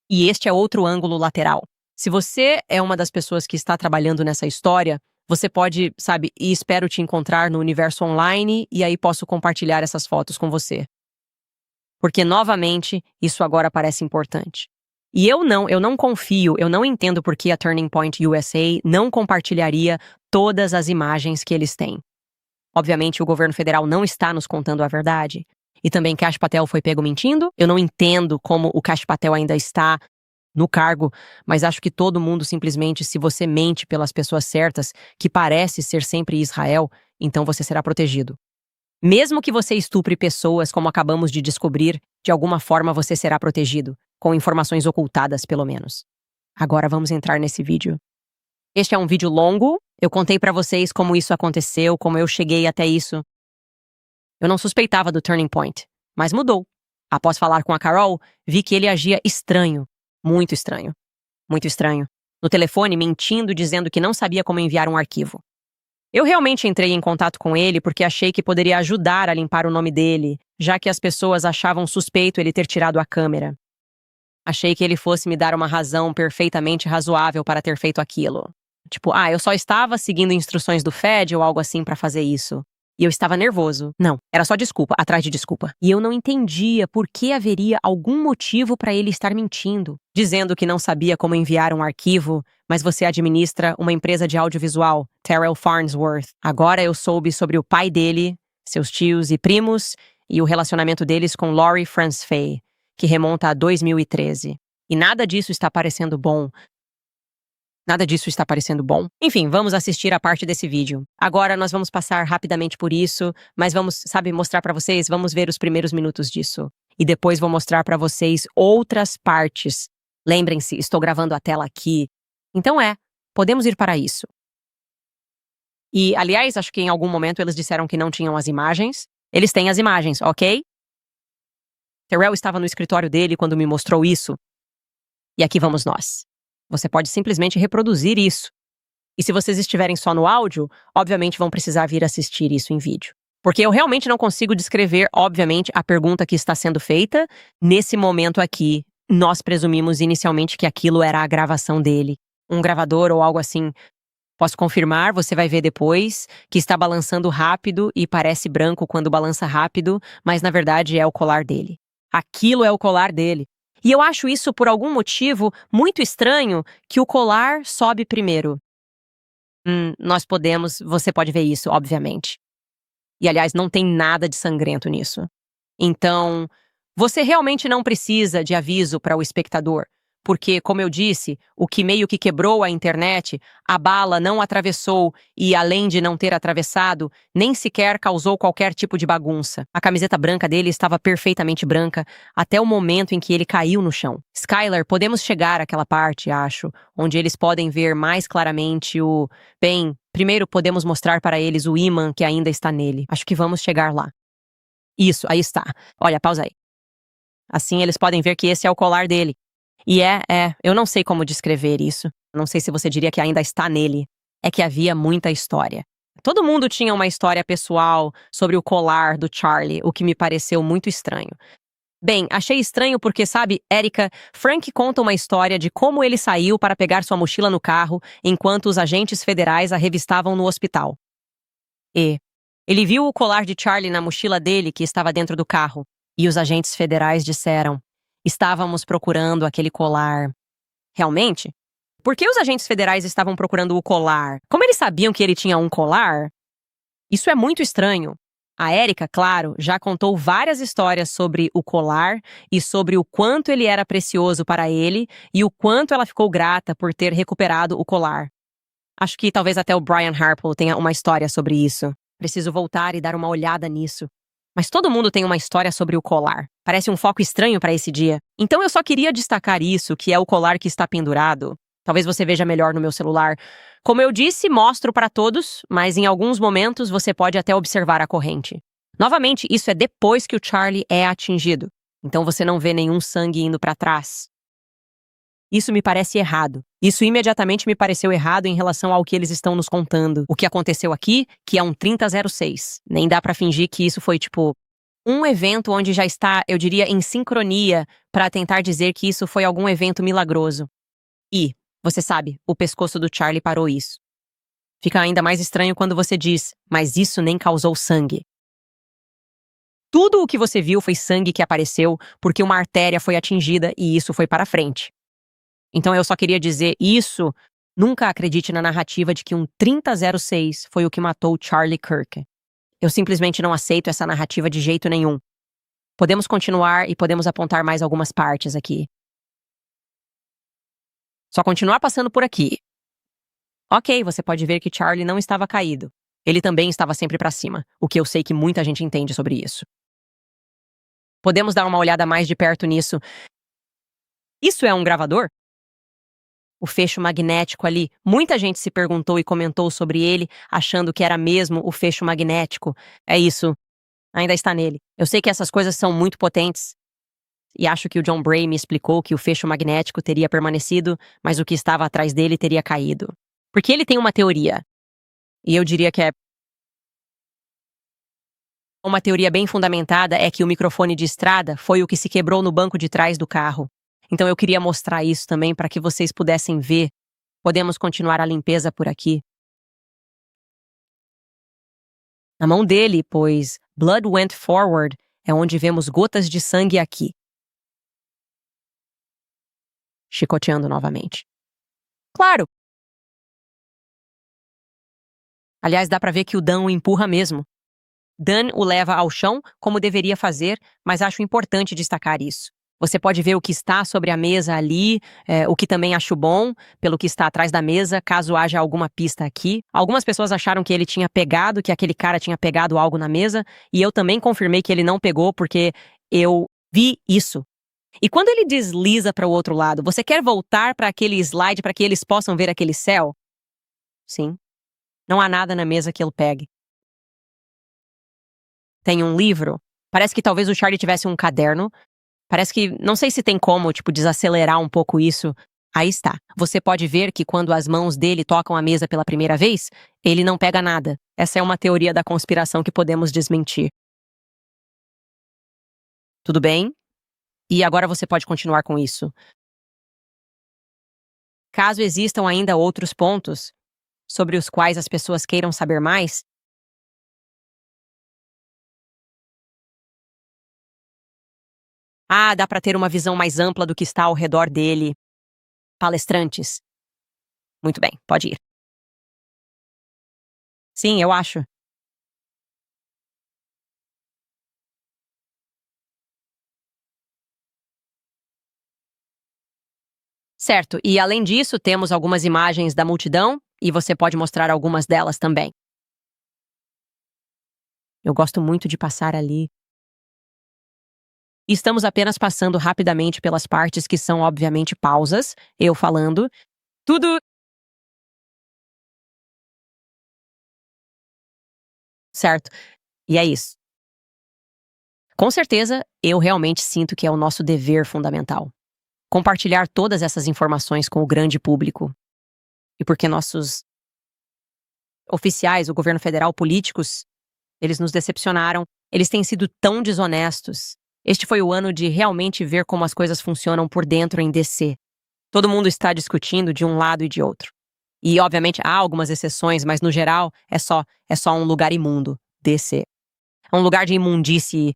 E este é outro ângulo lateral. Se você é uma das pessoas que está trabalhando nessa história, você pode, sabe, e espero te encontrar no universo online e aí posso compartilhar essas fotos com você. Porque, novamente, isso agora parece importante. E eu não confio, eu não entendo por que a Turning Point USA não compartilharia todas as imagens que eles têm. Obviamente, o governo federal não está nos contando a verdade. e também Kash Patel foi pego mentindo. Eu não entendo como o Kash Patel ainda está no cargo, mas acho que todo mundo simplesmente, se você mente pelas pessoas certas, que parece ser sempre Israel, então você será protegido. Mesmo que você estupre pessoas, como acabamos de descobrir, de alguma forma você será protegido, com informações ocultadas, pelo menos. Agora vamos entrar nesse vídeo. Este é um vídeo longo, eu contei pra vocês como isso aconteceu, como eu cheguei até isso. Eu não suspeitava do turning point, mas mudou. Após falar com a Carol, vi que ele agia estranho. Muito estranho. Muito estranho. No telefone, mentindo, dizendo que não sabia como enviar um arquivo. Eu realmente entrei em contato com ele porque achei que poderia ajudar a limpar o nome dele, já que as pessoas achavam suspeito ele ter tirado a câmera. Achei que ele fosse me dar uma razão perfeitamente razoável para ter feito aquilo. Tipo, eu só estava seguindo instruções do Fed ou algo assim para fazer isso. E eu estava nervoso. Não, era só desculpa, atrás de desculpa. E eu não entendia por que haveria algum motivo para ele estar mentindo, dizendo que não sabia como enviar um arquivo, mas você administra uma empresa de audiovisual, Terrell Farnsworth. Agora eu soube sobre o pai dele, seus tios e primos, e o relacionamento deles com Lori Franz Fay, que remonta a 2013. E nada disso está parecendo bom. Nada disso está parecendo bom. Enfim, vamos assistir a parte desse vídeo. Agora nós vamos passar rapidamente por isso, mas vamos, mostrar pra vocês, vamos ver os primeiros minutos disso. E depois vou mostrar pra vocês outras partes. Lembrem-se, estou gravando a tela aqui. Então podemos ir para isso. E, aliás, acho que em algum momento eles disseram que não tinham as imagens. Eles têm as imagens, ok? Terrell estava no escritório dele quando me mostrou isso. E aqui vamos nós. Você pode simplesmente reproduzir isso. E se vocês estiverem só no áudio, obviamente vão precisar vir assistir isso em vídeo. Porque eu realmente não consigo descrever, obviamente, a pergunta que está sendo feita. Nesse momento aqui, nós presumimos inicialmente que aquilo era a gravação dele. Um gravador ou algo assim. Posso confirmar, você vai ver depois, que está balançando rápido e parece branco quando balança rápido, mas na verdade é o colar dele. Aquilo é o colar dele. E eu acho isso, por algum motivo, muito estranho, que o colar sobe primeiro. Você pode ver isso, obviamente. E, aliás, não tem nada de sangrento nisso. Então, você realmente não precisa de aviso para o espectador. Porque, como eu disse, o que meio que quebrou a internet, a bala não atravessou e, além de não ter atravessado, nem sequer causou qualquer tipo de bagunça. A camiseta branca dele estava perfeitamente branca até o momento em que ele caiu no chão. Skylar, podemos chegar àquela parte, acho, onde eles podem ver mais claramente o... Bem, primeiro podemos mostrar para eles o ímã que ainda está nele. Acho que vamos chegar lá. Isso, aí está. Olha, pausa aí. Assim eles podem ver que esse é o colar dele. E eu não sei como descrever isso. Não sei se você diria que ainda está nele. É que havia muita história. Todo mundo tinha uma história pessoal sobre o colar do Charlie, o que me pareceu muito estranho. Bem, achei estranho porque, sabe, Erica, Frank conta uma história de como ele saiu para pegar sua mochila no carro enquanto os agentes federais a revistavam no hospital. E ele viu o colar de Charlie na mochila dele que estava dentro do carro. E os agentes federais disseram... Estávamos procurando aquele colar. Realmente? Por que os agentes federais estavam procurando o colar? Como eles sabiam que ele tinha um colar? Isso é muito estranho. A Erica, claro, já contou várias histórias sobre o colar e sobre o quanto ele era precioso para ele e o quanto ela ficou grata por ter recuperado o colar. Acho que talvez até o Brian Harple tenha uma história sobre isso. Preciso voltar e dar uma olhada nisso. Mas todo mundo tem uma história sobre o colar. Parece um foco estranho para esse dia. Então eu só queria destacar isso, que é o colar que está pendurado. Talvez você veja melhor no meu celular. Como eu disse, mostro para todos, mas em alguns momentos você pode até observar a corrente. Novamente, isso é depois que o Charlie é atingido. Então você não vê nenhum sangue indo para trás. Isso me parece errado. Isso imediatamente me pareceu errado em relação ao que eles estão nos contando. O que aconteceu aqui, que é um 3006. Nem dá pra fingir que isso foi, um evento onde já está, eu diria, em sincronia para tentar dizer que isso foi algum evento milagroso. E, você sabe, o pescoço do Charlie parou isso. Fica ainda mais estranho quando você diz, mas isso nem causou sangue. Tudo o que você viu foi sangue que apareceu porque uma artéria foi atingida e isso foi para frente. Então eu só queria dizer isso, nunca acredite na narrativa de que um 3006 foi o que matou Charlie Kirk. Eu simplesmente não aceito essa narrativa de jeito nenhum. Podemos continuar e podemos apontar mais algumas partes aqui. Só continuar passando por aqui. Ok, você pode ver que Charlie não estava caído. Ele também estava sempre para cima, o que eu sei que muita gente entende sobre isso. Podemos dar uma olhada mais de perto nisso. Isso é um gravador? O fecho magnético ali, muita gente se perguntou e comentou sobre ele, achando que era mesmo o fecho magnético. É isso, ainda está nele. Eu sei que essas coisas são muito potentes. E acho que o John Bray me explicou que o fecho magnético teria permanecido, mas o que estava atrás dele teria caído. Porque ele tem uma teoria. E eu diria que é uma teoria bem fundamentada é que o microfone de estrada foi o que se quebrou no banco de trás do carro. Então eu queria mostrar isso também para que vocês pudessem ver. Podemos continuar a limpeza por aqui. Na mão dele, pois blood went forward, é onde vemos gotas de sangue aqui. Chicoteando novamente. Claro! Aliás, dá pra ver que o Dan o empurra mesmo. Dan o leva ao chão, como deveria fazer, mas acho importante destacar isso. Você pode ver o que está sobre a mesa ali, o que também acho bom, pelo que está atrás da mesa, caso haja alguma pista aqui. Algumas pessoas acharam que ele tinha pegado, que aquele cara tinha pegado algo na mesa, e eu também confirmei que ele não pegou, porque eu vi isso. E quando ele desliza para o outro lado, você quer voltar para aquele slide para que eles possam ver aquele céu? Sim. Não há nada na mesa que ele pegue. Tem um livro. Parece que talvez o Charlie tivesse um caderno. Parece que, não sei se tem como, desacelerar um pouco isso. Aí está. Você pode ver que quando as mãos dele tocam a mesa pela primeira vez, ele não pega nada. Essa é uma teoria da conspiração que podemos desmentir. Tudo bem? E agora você pode continuar com isso. Caso existam ainda outros pontos sobre os quais as pessoas queiram saber mais, dá para ter uma visão mais ampla do que está ao redor dele. Palestrantes. Muito bem, pode ir. Sim, eu acho. Certo, e além disso, temos algumas imagens da multidão, e você pode mostrar algumas delas também. Eu gosto muito de passar ali. E estamos apenas passando rapidamente pelas partes que são, obviamente, pausas, eu falando. Tudo certo. E é isso. Com certeza, eu realmente sinto que é o nosso dever fundamental. Compartilhar todas essas informações com o grande público. E porque nossos oficiais, o governo federal, políticos, eles nos decepcionaram, eles têm sido tão desonestos. Este foi o ano de realmente ver como as coisas funcionam por dentro em DC. Todo mundo está discutindo de um lado e de outro. E, obviamente, há algumas exceções, mas, no geral, é só um lugar imundo, DC. É um lugar de imundície.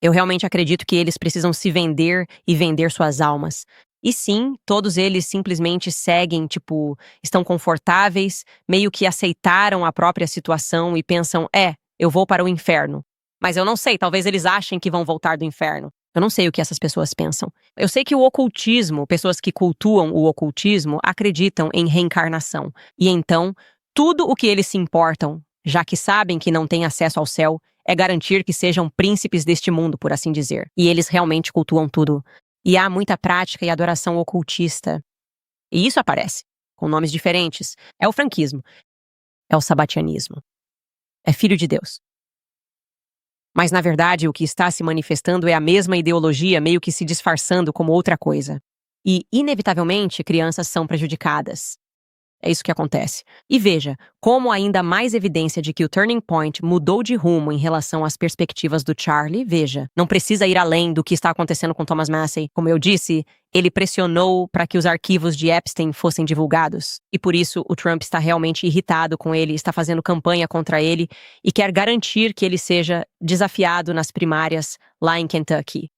Eu realmente acredito que eles precisam se vender e vender suas almas. E sim, todos eles simplesmente seguem, estão confortáveis, meio que aceitaram a própria situação e pensam, eu vou para o inferno. Mas eu não sei, talvez eles achem que vão voltar do inferno. Eu não sei o que essas pessoas pensam. Eu sei que o ocultismo, pessoas que cultuam o ocultismo, acreditam em reencarnação. E então, tudo o que eles se importam, já que sabem que não têm acesso ao céu, é garantir que sejam príncipes deste mundo, por assim dizer. E eles realmente cultuam tudo. E há muita prática e adoração ocultista. E isso aparece, com nomes diferentes. É o franquismo. É o sabatianismo. É filho de Deus. Mas, na verdade, o que está se manifestando é a mesma ideologia meio que se disfarçando como outra coisa. E, inevitavelmente, crianças são prejudicadas. É isso que acontece. E veja, como ainda mais evidência de que o Turning Point mudou de rumo em relação às perspectivas do Charlie, veja, não precisa ir além do que está acontecendo com Thomas Massey. Como eu disse, ele pressionou para que os arquivos de Epstein fossem divulgados. E por isso o Trump está realmente irritado com ele, está fazendo campanha contra ele e quer garantir que ele seja desafiado nas primárias lá em Kentucky.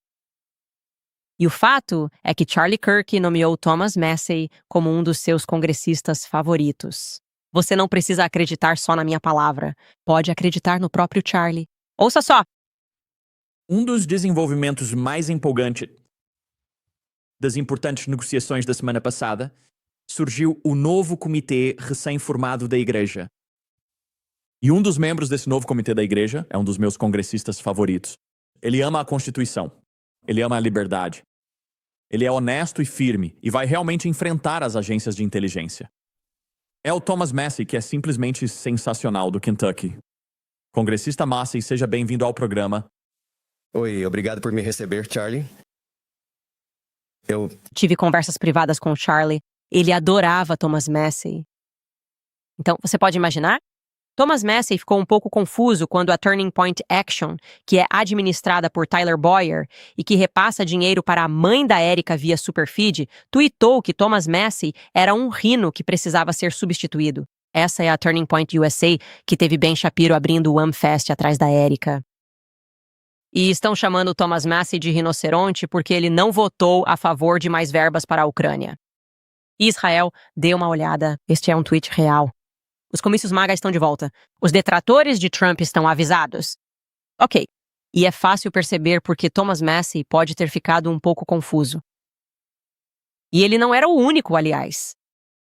E o fato é que Charlie Kirk nomeou Thomas Massey como um dos seus congressistas favoritos. Você não precisa acreditar só na minha palavra. Pode acreditar no próprio Charlie. Ouça só! Um dos desenvolvimentos mais empolgantes das importantes negociações da semana passada surgiu o novo comitê recém-formado da Igreja. E um dos membros desse novo comitê da Igreja é um dos meus congressistas favoritos. Ele ama a Constituição. Ele ama a liberdade. Ele é honesto e firme e vai realmente enfrentar as agências de inteligência. É o Thomas Massie, que é simplesmente sensacional, do Kentucky. Congressista Massie, seja bem-vindo ao programa. Oi, obrigado por me receber, Charlie. Tive conversas privadas com o Charlie. Ele adorava Thomas Massie. Então, você pode imaginar? Thomas Massie ficou um pouco confuso quando a Turning Point Action, que é administrada por Tyler Boyer e que repassa dinheiro para a mãe da Erica via Superfeed, tweetou que Thomas Massie era um rino que precisava ser substituído. Essa é a Turning Point USA, que teve Ben Shapiro abrindo o AmFest atrás da Erica. E estão chamando Thomas Massie de rinoceronte porque ele não votou a favor de mais verbas para a Ucrânia. Israel, dê uma olhada. Este é um tweet real. Os comícios MAGA estão de volta. Os detratores de Trump estão avisados. Ok. E é fácil perceber porque Thomas Massie pode ter ficado um pouco confuso. E ele não era o único, aliás.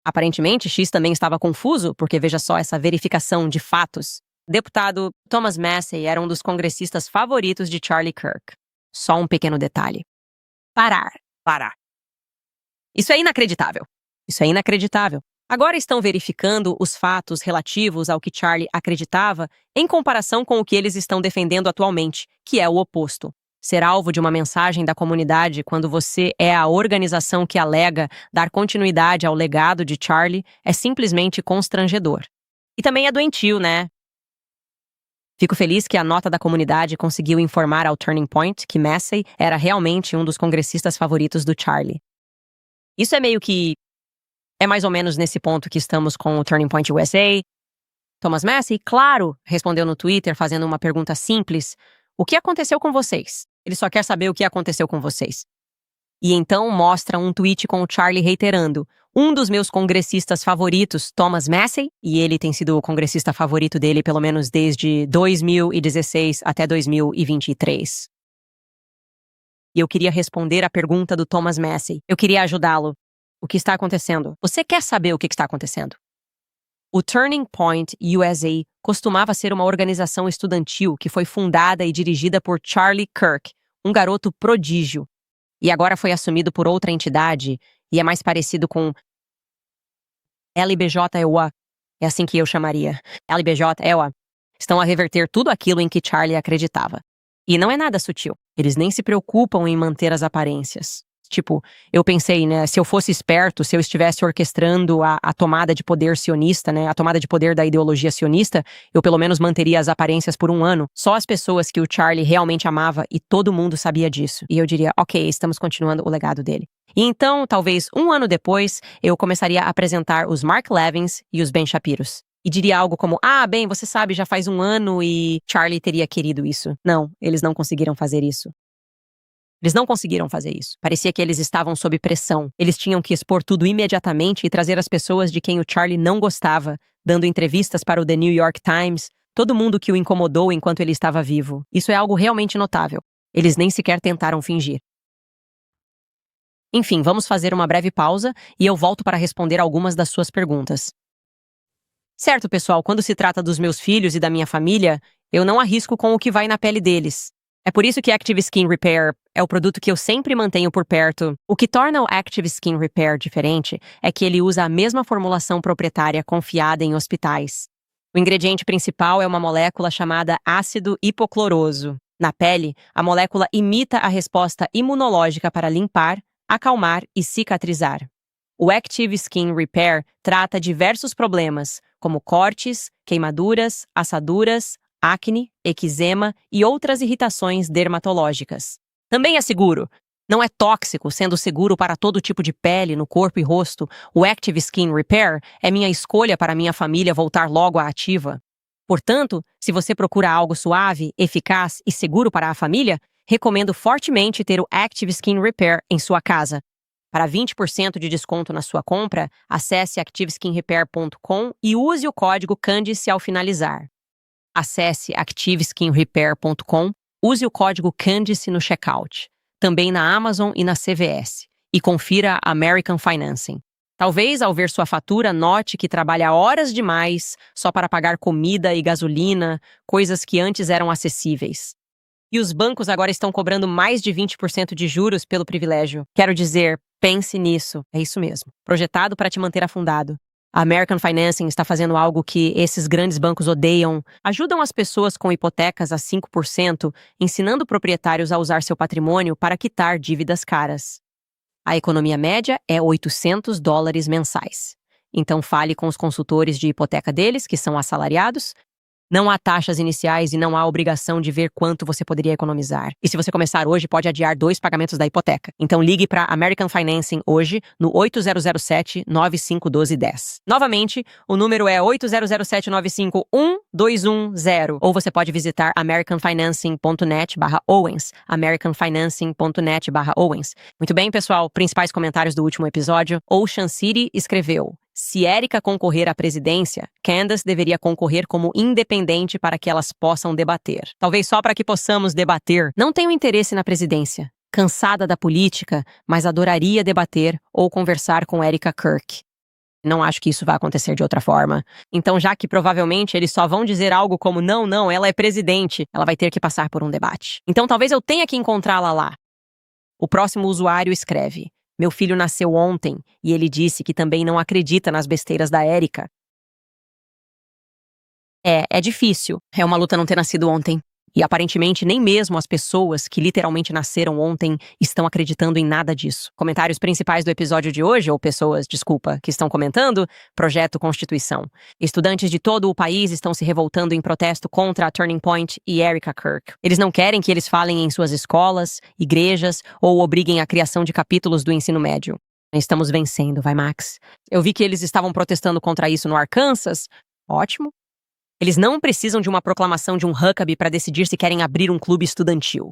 Aparentemente, X também estava confuso, porque veja só essa verificação de fatos. Deputado Thomas Massie era um dos congressistas favoritos de Charlie Kirk. Só um pequeno detalhe. Parar. Isso é inacreditável. Agora estão verificando os fatos relativos ao que Charlie acreditava em comparação com o que eles estão defendendo atualmente, que é o oposto. Ser alvo de uma mensagem da comunidade quando você é a organização que alega dar continuidade ao legado de Charlie é simplesmente constrangedor. E também é doentio, né? Fico feliz que a nota da comunidade conseguiu informar ao Turning Point que Massie era realmente um dos congressistas favoritos do Charlie. Isso é mais ou menos nesse ponto que estamos com o Turning Point USA. Thomas Massie, claro, respondeu no Twitter fazendo uma pergunta simples. O que aconteceu com vocês? Ele só quer saber o que aconteceu com vocês. E então mostra um tweet com o Charlie reiterando. Um dos meus congressistas favoritos, Thomas Massie, e ele tem sido o congressista favorito dele pelo menos desde 2016 até 2023. E eu queria responder a pergunta do Thomas Massie. Eu queria ajudá-lo. O que está acontecendo? Você quer saber o que está acontecendo? O Turning Point USA costumava ser uma organização estudantil que foi fundada e dirigida por Charlie Kirk, um garoto prodígio. E agora foi assumido por outra entidade e é mais parecido com LBJ-EWA. É assim que eu chamaria. LBJ-EWA. Estão a reverter tudo aquilo em que Charlie acreditava. E não é nada sutil. Eles nem se preocupam em manter as aparências. Tipo, eu pensei, né, se eu fosse esperto, se eu estivesse orquestrando a tomada de poder sionista, né, a tomada de poder da ideologia sionista, eu pelo menos manteria as aparências por um ano. Só as pessoas que o Charlie realmente amava e todo mundo sabia disso. E eu diria, ok, estamos continuando o legado dele. E então, talvez um ano depois, eu começaria a apresentar os Mark Levins e os Ben Shapiros. E diria algo como, bem, você sabe, já faz um ano e Charlie teria querido isso. Não, eles não conseguiram fazer isso. Parecia que eles estavam sob pressão. Eles tinham que expor tudo imediatamente e trazer as pessoas de quem o Charlie não gostava, dando entrevistas para o The New York Times, todo mundo que o incomodou enquanto ele estava vivo. Isso é algo realmente notável. Eles nem sequer tentaram fingir. Enfim, vamos fazer uma breve pausa e eu volto para responder algumas das suas perguntas. Certo, pessoal, quando se trata dos meus filhos e da minha família, eu não arrisco com o que vai na pele deles. É por isso que Active Skin Repair é o produto que eu sempre mantenho por perto. O que torna o Active Skin Repair diferente é que ele usa a mesma formulação proprietária confiada em hospitais. O ingrediente principal é uma molécula chamada ácido hipocloroso. Na pele, a molécula imita a resposta imunológica para limpar, acalmar e cicatrizar. O Active Skin Repair trata diversos problemas, como cortes, queimaduras, assaduras, acne, eczema e outras irritações dermatológicas. Também é seguro. Não é tóxico, sendo seguro para todo tipo de pele, no corpo e rosto. O Active Skin Repair é minha escolha para minha família voltar logo à ativa. Portanto, se você procura algo suave, eficaz e seguro para a família, recomendo fortemente ter o Active Skin Repair em sua casa. Para 20% de desconto na sua compra, acesse activeskinrepair.com e use o código Candice ao finalizar. Acesse activeskinrepair.com, use o código Candice no checkout, também na Amazon e na CVS, e confira a American Financing. Talvez, ao ver sua fatura, note que trabalha horas demais só para pagar comida e gasolina, coisas que antes eram acessíveis. E os bancos agora estão cobrando mais de 20% de juros pelo privilégio. Quero dizer, pense nisso. É isso mesmo. Projetado para te manter afundado. A American Financing está fazendo algo que esses grandes bancos odeiam. Ajudam as pessoas com hipotecas a 5%, ensinando proprietários a usar seu patrimônio para quitar dívidas caras. A economia média é $800 mensais. Então fale com os consultores de hipoteca deles, que são assalariados. Não há taxas iniciais e não há obrigação de ver quanto você poderia economizar. E se você começar hoje, pode adiar 2 pagamentos da hipoteca. Então ligue para American Financing hoje no 8007-951210. Novamente, o número é 8007-951-210. Ou você pode visitar americanfinancing.net/Owens. americanfinancing.net/Owens. Muito bem, pessoal. Principais comentários do último episódio. Ocean City escreveu: se Erika concorrer à presidência, Candace deveria concorrer como independente para que elas possam debater. Talvez só para que possamos debater. Não tenho interesse na presidência. Cansada da política, mas adoraria debater ou conversar com Erika Kirk. Não acho que isso vai acontecer de outra forma. Então, já que provavelmente eles só vão dizer algo como não, ela é presidente, ela vai ter que passar por um debate. Então, talvez eu tenha que encontrá-la lá. O próximo usuário escreve: meu filho nasceu ontem e ele disse que também não acredita nas besteiras da Erika. É difícil. É uma luta não ter nascido ontem. E aparentemente nem mesmo as pessoas que literalmente nasceram ontem estão acreditando em nada disso. Comentários principais do episódio de hoje, ou pessoas, que estão comentando: Projeto Constituição. Estudantes de todo o país estão se revoltando em protesto contra a Turning Point e Erika Kirk. Eles não querem que eles falem em suas escolas, igrejas ou obriguem a criação de capítulos do ensino médio. Estamos vencendo, vai Max. Eu vi que eles estavam protestando contra isso no Arkansas. Ótimo. Eles não precisam de uma proclamação de um Huckabee para decidir se querem abrir um clube estudantil.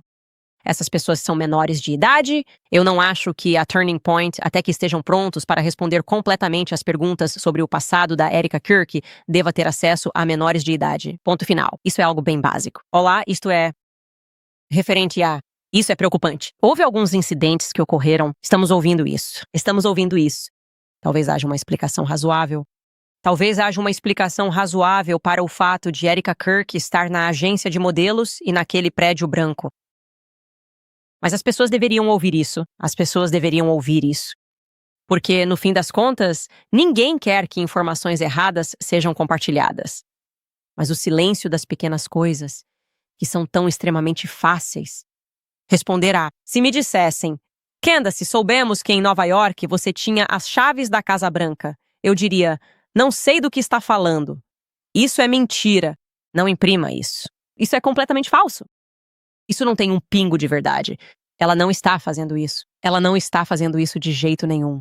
Essas pessoas são menores de idade. Eu não acho que a Turning Point, até que estejam prontos para responder completamente às perguntas sobre o passado da Erika Kirk, deva ter acesso a menores de idade. Ponto final. Isso é algo bem básico. Olá, isto é referente a... Isso é preocupante. Houve alguns incidentes que ocorreram. Estamos ouvindo isso. Talvez haja uma explicação razoável. Talvez haja uma explicação razoável para o fato de Erika Kirk estar na agência de modelos e naquele prédio branco. Mas as pessoas deveriam ouvir isso. Porque, no fim das contas, ninguém quer que informações erradas sejam compartilhadas. Mas o silêncio das pequenas coisas, que são tão extremamente fáceis. Responderá: se me dissessem: Candace, soubemos que em Nova York você tinha as chaves da Casa Branca, eu diria: não sei do que está falando. Isso é mentira. Não imprima isso. Isso é completamente falso. Isso não tem um pingo de verdade. Ela não está fazendo isso. Ela não está fazendo isso de jeito nenhum.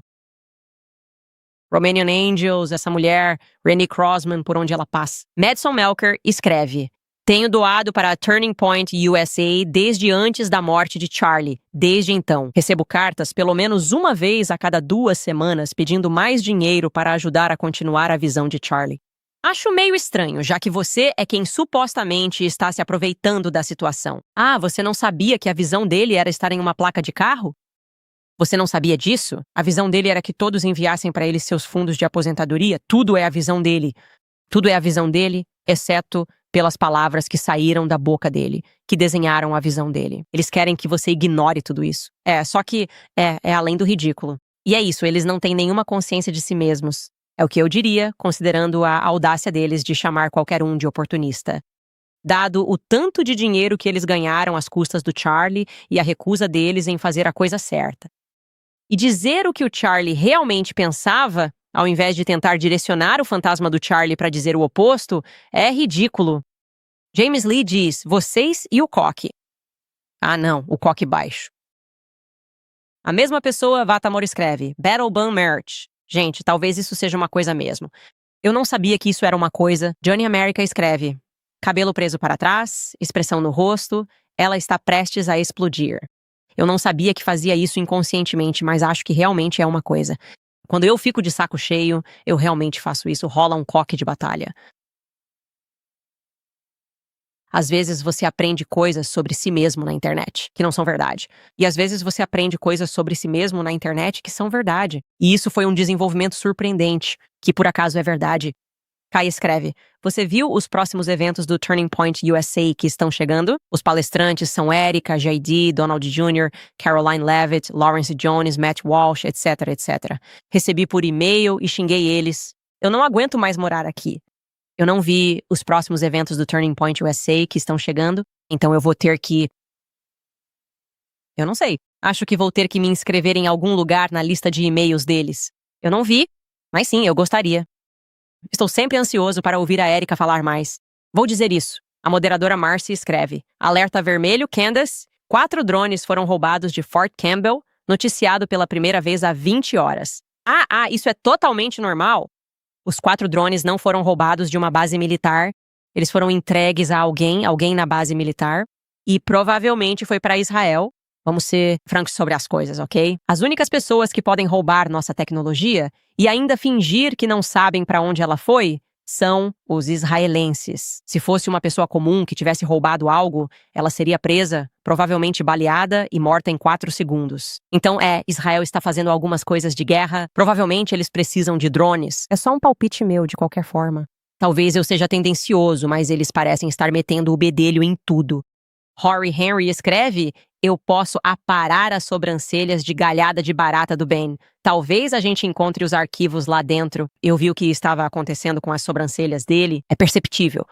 Romanian Angels, essa mulher, Rennie Crossman, por onde ela passa. Madison Melker escreve: tenho doado para a Turning Point USA desde antes da morte de Charlie. Desde então, recebo cartas pelo menos uma vez a cada 2 semanas pedindo mais dinheiro para ajudar a continuar a visão de Charlie. Acho meio estranho, já que você é quem supostamente está se aproveitando da situação. Ah, você não sabia que a visão dele era estar em uma placa de carro? Você não sabia disso? A visão dele era que todos enviassem para ele seus fundos de aposentadoria? Tudo é a visão dele. Tudo é a visão dele, exceto pelas palavras que saíram da boca dele, que desenharam a visão dele. Eles querem que você ignore tudo isso. Só que é além do ridículo. E é isso, eles não têm nenhuma consciência de si mesmos. É o que eu diria, considerando a audácia deles de chamar qualquer um de oportunista. Dado o tanto de dinheiro que eles ganharam às custas do Charlie e a recusa deles em fazer a coisa certa. E dizer o que o Charlie realmente pensava, ao invés de tentar direcionar o fantasma do Charlie para dizer o oposto, é ridículo. James Lee diz: vocês e o coque. Ah, não, o coque baixo. A mesma pessoa, Vatamor, escreve: Battle Bun Merch. Gente, talvez isso seja uma coisa mesmo. Eu não sabia que isso era uma coisa. Johnny America escreve: cabelo preso para trás, expressão no rosto, ela está prestes a explodir. Eu não sabia que fazia isso inconscientemente, mas acho que realmente é uma coisa. Quando eu fico de saco cheio, eu realmente faço isso, rola um coque de batalha. Às vezes você aprende coisas sobre si mesmo na internet, que não são verdade. E às vezes você aprende coisas sobre si mesmo na internet que são verdade. E isso foi um desenvolvimento surpreendente, que por acaso é verdade. Kai escreve, você viu os próximos eventos do Turning Point USA que estão chegando? Os palestrantes são Erika, JD, Donald Jr., Caroline Levitt, Lawrence Jones, Matt Walsh, etc, etc. Recebi por e-mail e xinguei eles. Eu não aguento mais morar aqui. Eu não vi os próximos eventos do Turning Point USA que estão chegando, então eu vou ter que... Eu não sei. Acho que vou ter que me inscrever em algum lugar na lista de e-mails deles. Eu não vi, mas sim, eu gostaria. Estou sempre ansioso para ouvir a Erika falar mais. Vou dizer isso. A moderadora Marcy escreve. Alerta vermelho, Candace. 4 drones foram roubados de Fort Campbell, noticiado pela primeira vez há 20 horas. Isso é totalmente normal? Os 4 drones não foram roubados de uma base militar. Eles foram entregues a alguém na base militar. E provavelmente foi para Israel. Vamos ser francos sobre as coisas, ok? As únicas pessoas que podem roubar nossa tecnologia e ainda fingir que não sabem para onde ela foi são os israelenses. Se fosse uma pessoa comum que tivesse roubado algo, ela seria presa, provavelmente baleada e morta em 4 segundos. Então Israel está fazendo algumas coisas de guerra, provavelmente eles precisam de drones. É só um palpite meu, de qualquer forma. Talvez eu seja tendencioso, mas eles parecem estar metendo o bedelho em tudo. Rory Henry escreve, eu posso aparar as sobrancelhas de galhada de barata do Ben. Talvez a gente encontre os arquivos lá dentro. Eu vi o que estava acontecendo com as sobrancelhas dele. É perceptível.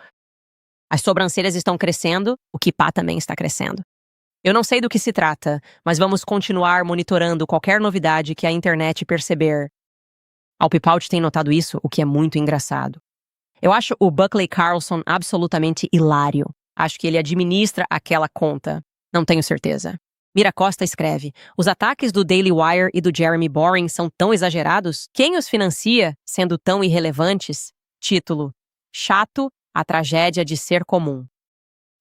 As sobrancelhas estão crescendo, o kippah também está crescendo. Eu não sei do que se trata, mas vamos continuar monitorando qualquer novidade que a internet perceber. Alpipaut tem notado isso, o que é muito engraçado. Eu acho o Buckley Carlson absolutamente hilário. Acho que ele administra aquela conta. Não tenho certeza. Mira Costa escreve, os ataques do Daily Wire e do Jeremy Boring são tão exagerados? Quem os financia, sendo tão irrelevantes? Título, chato, a tragédia de ser comum.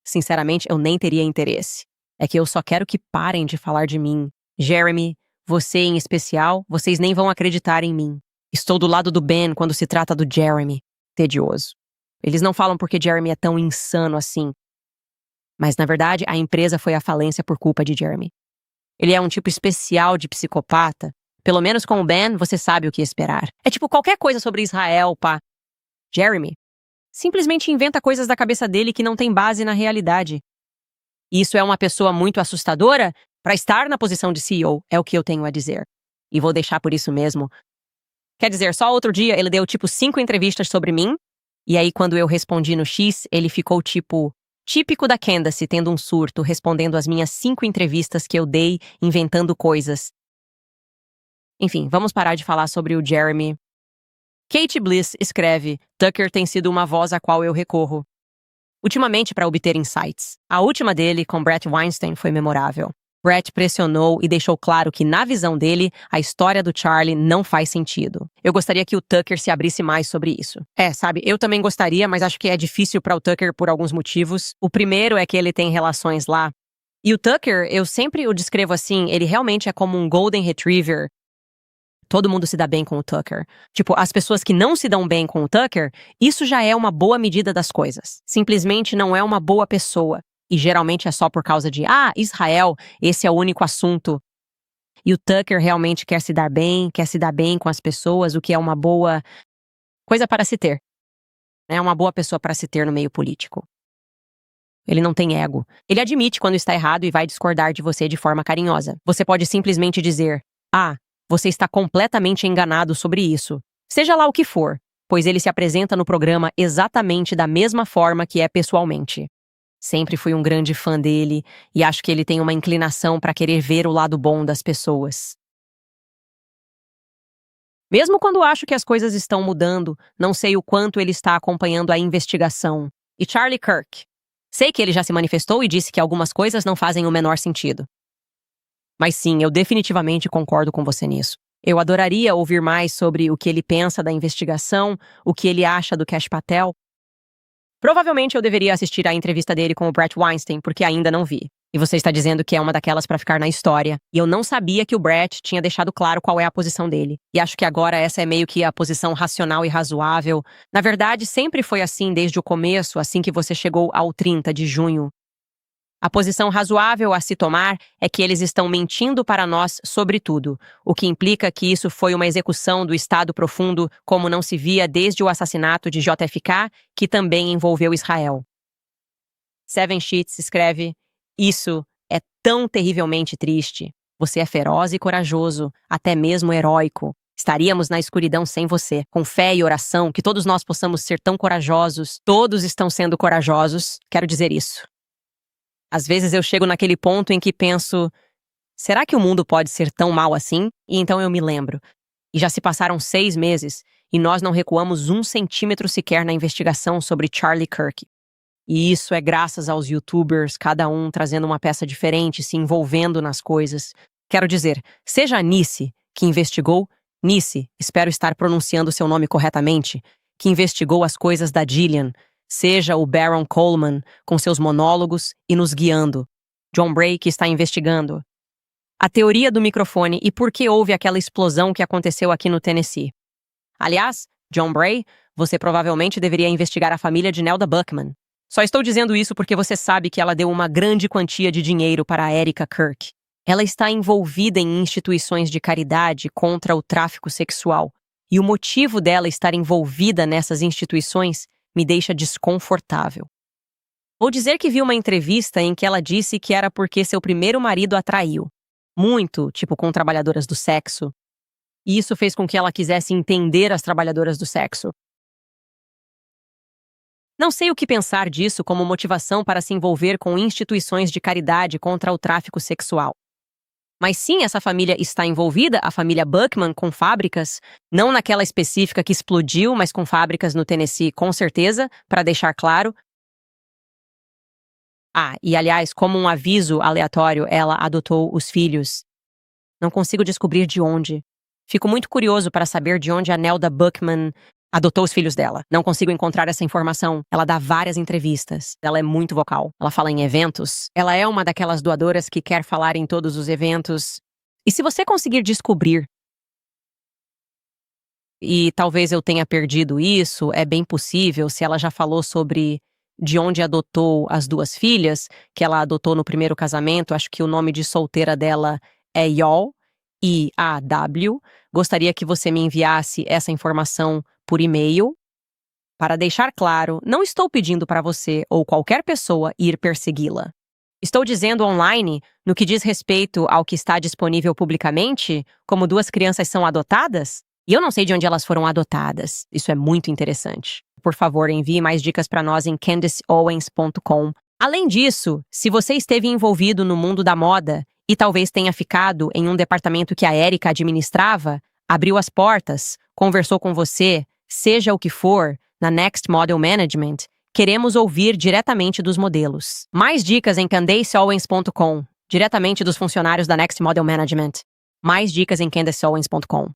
Sinceramente, eu nem teria interesse. É que eu só quero que parem de falar de mim. Jeremy, você em especial, vocês nem vão acreditar em mim. Estou do lado do Ben quando se trata do Jeremy. Tedioso. Eles não falam porque Jeremy é tão insano assim. Mas, na verdade, a empresa foi à falência por culpa de Jeremy. Ele é um tipo especial de psicopata. Pelo menos com o Ben, você sabe o que esperar. É tipo qualquer coisa sobre Israel, pá. Jeremy simplesmente inventa coisas da cabeça dele que não tem base na realidade. Isso é uma pessoa muito assustadora para estar na posição de CEO, é o que eu tenho a dizer. E vou deixar por isso mesmo. Quer dizer, só outro dia ele deu tipo 5 entrevistas sobre mim, e aí quando eu respondi no X, ele ficou tipo... Típico da Candace tendo um surto, respondendo às minhas 5 entrevistas que eu dei, inventando coisas. Enfim, vamos parar de falar sobre o Jeremy. Kate Bliss escreve, Tucker tem sido uma voz à qual eu recorro. Ultimamente para obter insights. A última dele, com Bret Weinstein, foi memorável. Bret pressionou e deixou claro que, na visão dele, a história do Charlie não faz sentido. Eu gostaria que o Tucker se abrisse mais sobre isso. Sabe, eu também gostaria, mas acho que é difícil para o Tucker por alguns motivos. O primeiro é que ele tem relações lá. E o Tucker, eu sempre o descrevo assim, ele realmente é como um Golden Retriever. Todo mundo se dá bem com o Tucker. Tipo, as pessoas que não se dão bem com o Tucker, isso já é uma boa medida das coisas. Simplesmente não é uma boa pessoa. E geralmente é só por causa de, Israel, esse é o único assunto. E o Tucker realmente quer se dar bem com as pessoas, o que é uma boa coisa para se ter. É uma boa pessoa para se ter no meio político. Ele não tem ego. Ele admite quando está errado e vai discordar de você de forma carinhosa. Você pode simplesmente dizer, você está completamente enganado sobre isso. Seja lá o que for, pois ele se apresenta no programa exatamente da mesma forma que é pessoalmente. Sempre fui um grande fã dele e acho que ele tem uma inclinação para querer ver o lado bom das pessoas. Mesmo quando acho que as coisas estão mudando, não sei o quanto ele está acompanhando a investigação. E Charlie Kirk? Sei que ele já se manifestou e disse que algumas coisas não fazem o menor sentido. Mas sim, eu definitivamente concordo com você nisso. Eu adoraria ouvir mais sobre o que ele pensa da investigação, o que ele acha do Kash Patel. Provavelmente eu deveria assistir à entrevista dele com o Bret Weinstein, porque ainda não vi. E você está dizendo que é uma daquelas para ficar na história. E eu não sabia que o Brett tinha deixado claro qual é a posição dele. E acho que agora essa é meio que a posição racional e razoável. Na verdade, sempre foi assim desde o começo, assim que você chegou ao 30 de junho. A posição razoável a se tomar é que eles estão mentindo para nós sobre tudo, o que implica que isso foi uma execução do Estado profundo como não se via desde o assassinato de JFK, que também envolveu Israel. Seven Sheets escreve: "Isso é tão terrivelmente triste. Você é feroz e corajoso, até mesmo heróico. Estaríamos na escuridão sem você. Com fé e oração, que todos nós possamos ser tão corajosos. Todos estão sendo corajosos, quero dizer isso. Às vezes eu chego naquele ponto em que penso, será que o mundo pode ser tão mau assim? E então eu me lembro. E já se passaram 6 meses e nós não recuamos 1 centímetro sequer na investigação sobre Charlie Kirk. E isso é graças aos YouTubers, cada um trazendo uma peça diferente, se envolvendo nas coisas. Quero dizer, seja a Nice, que investigou, Nice, espero estar pronunciando seu nome corretamente, que investigou as coisas da Gillian, seja o Baron Coleman, com seus monólogos e nos guiando, John Bray, que está investigando. A teoria do microfone e por que houve aquela explosão que aconteceu aqui no Tennessee. Aliás, John Bray, você provavelmente deveria investigar a família de Nelda Buckman. Só estou dizendo isso porque você sabe que ela deu uma grande quantia de dinheiro para a Erica Kirk. Ela está envolvida em instituições de caridade contra o tráfico sexual, e o motivo dela estar envolvida nessas instituições me deixa desconfortável. Vou dizer que vi uma entrevista em que ela disse que era porque seu primeiro marido a traiu. Muito, tipo com trabalhadoras do sexo. E isso fez com que ela quisesse entender as trabalhadoras do sexo. Não sei o que pensar disso como motivação para se envolver com instituições de caridade contra o tráfico sexual. Mas sim, essa família está envolvida, a família Buckman, com fábricas, não naquela específica que explodiu, mas com fábricas no Tennessee, com certeza, para deixar claro. Ah, e aliás, como um aviso aleatório, ela adotou os filhos. Não consigo descobrir de onde. Fico muito curioso para saber de onde a Nelda Buckman adotou os filhos dela. Não consigo encontrar essa informação. Ela dá várias entrevistas. Ela é muito vocal. Ela fala em eventos. Ela é uma daquelas doadoras que quer falar em todos os eventos. E se você conseguir descobrir, e talvez eu tenha perdido isso, é bem possível, se ela já falou sobre de onde adotou as 2 filhas, que ela adotou no primeiro casamento, acho que o nome de solteira dela é Yol, I-A-W. Gostaria que você me enviasse essa informação por e-mail. Para deixar claro, não estou pedindo para você ou qualquer pessoa ir persegui-la. Estou dizendo online, no que diz respeito ao que está disponível publicamente, como 2 crianças são adotadas? E eu não sei de onde elas foram adotadas. Isso é muito interessante. Por favor, envie mais dicas para nós em CandiceOwens.com. Além disso, se você esteve envolvido no mundo da moda e talvez tenha ficado em um departamento que a Erica administrava, abriu as portas, conversou com você, seja o que for, na Next Model Management, queremos ouvir diretamente dos modelos. Mais dicas em CandiceOwens.com, diretamente dos funcionários da Next Model Management. Mais dicas em CandiceOwens.com.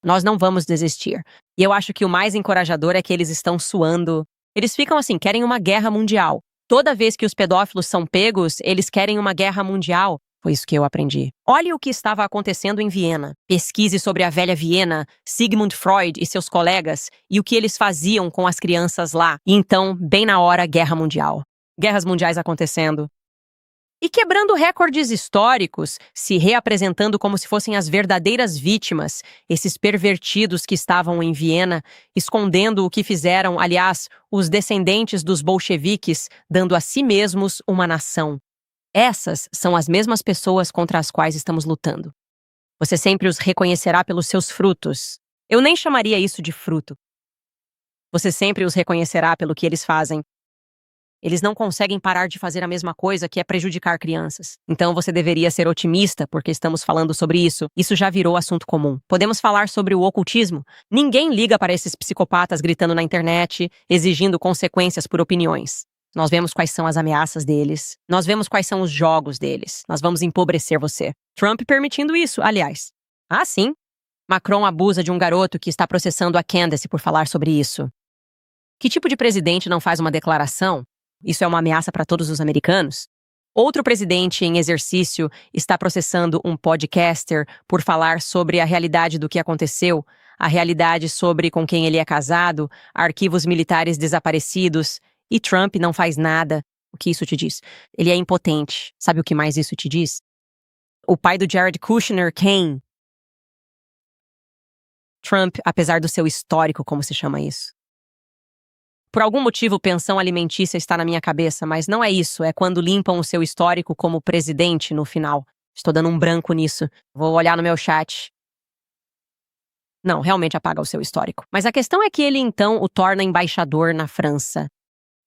Nós não vamos desistir. E eu acho que o mais encorajador é que eles estão suando. Eles ficam assim, querem uma guerra mundial. Toda vez que os pedófilos são pegos, eles querem uma guerra mundial. Foi isso que eu aprendi. Olhe o que estava acontecendo em Viena. Pesquise sobre a velha Viena, Sigmund Freud e seus colegas e o que eles faziam com as crianças lá. E então, bem na hora, guerra mundial. Guerras mundiais acontecendo. E quebrando recordes históricos, se reapresentando como se fossem as verdadeiras vítimas, esses pervertidos que estavam em Viena, escondendo o que fizeram, aliás, os descendentes dos bolcheviques, dando a si mesmos uma nação. Essas são as mesmas pessoas contra as quais estamos lutando. Você sempre os reconhecerá pelos seus frutos. Eu nem chamaria isso de fruto. Você sempre os reconhecerá pelo que eles fazem. Eles não conseguem parar de fazer a mesma coisa, que é prejudicar crianças. Então você deveria ser otimista, porque estamos falando sobre isso. Isso já virou assunto comum. Podemos falar sobre o ocultismo. Ninguém liga para esses psicopatas gritando na internet, exigindo consequências por opiniões. Nós vemos quais são as ameaças deles. Nós vemos quais são os jogos deles. Nós vamos empobrecer você. Trump permitindo isso, aliás. Ah, sim. Macron abusa de um garoto que está processando a Candace por falar sobre isso. Que tipo de presidente não faz uma declaração? Isso é uma ameaça para todos os americanos? Outro presidente em exercício está processando um podcaster por falar sobre a realidade do que aconteceu, a realidade sobre com quem ele é casado, arquivos militares desaparecidos, e Trump não faz nada. O que isso te diz? Ele é impotente. Sabe o que mais isso te diz? O pai do Jared Kushner, quem? Trump, apesar do seu histórico, como se chama isso? Por algum motivo, pensão alimentícia está na minha cabeça, mas não é isso. É quando limpam o seu histórico como presidente no final. Estou dando um branco nisso. Vou olhar no meu chat. Não, realmente apaga o seu histórico. Mas a questão é que ele, então, o torna embaixador na França.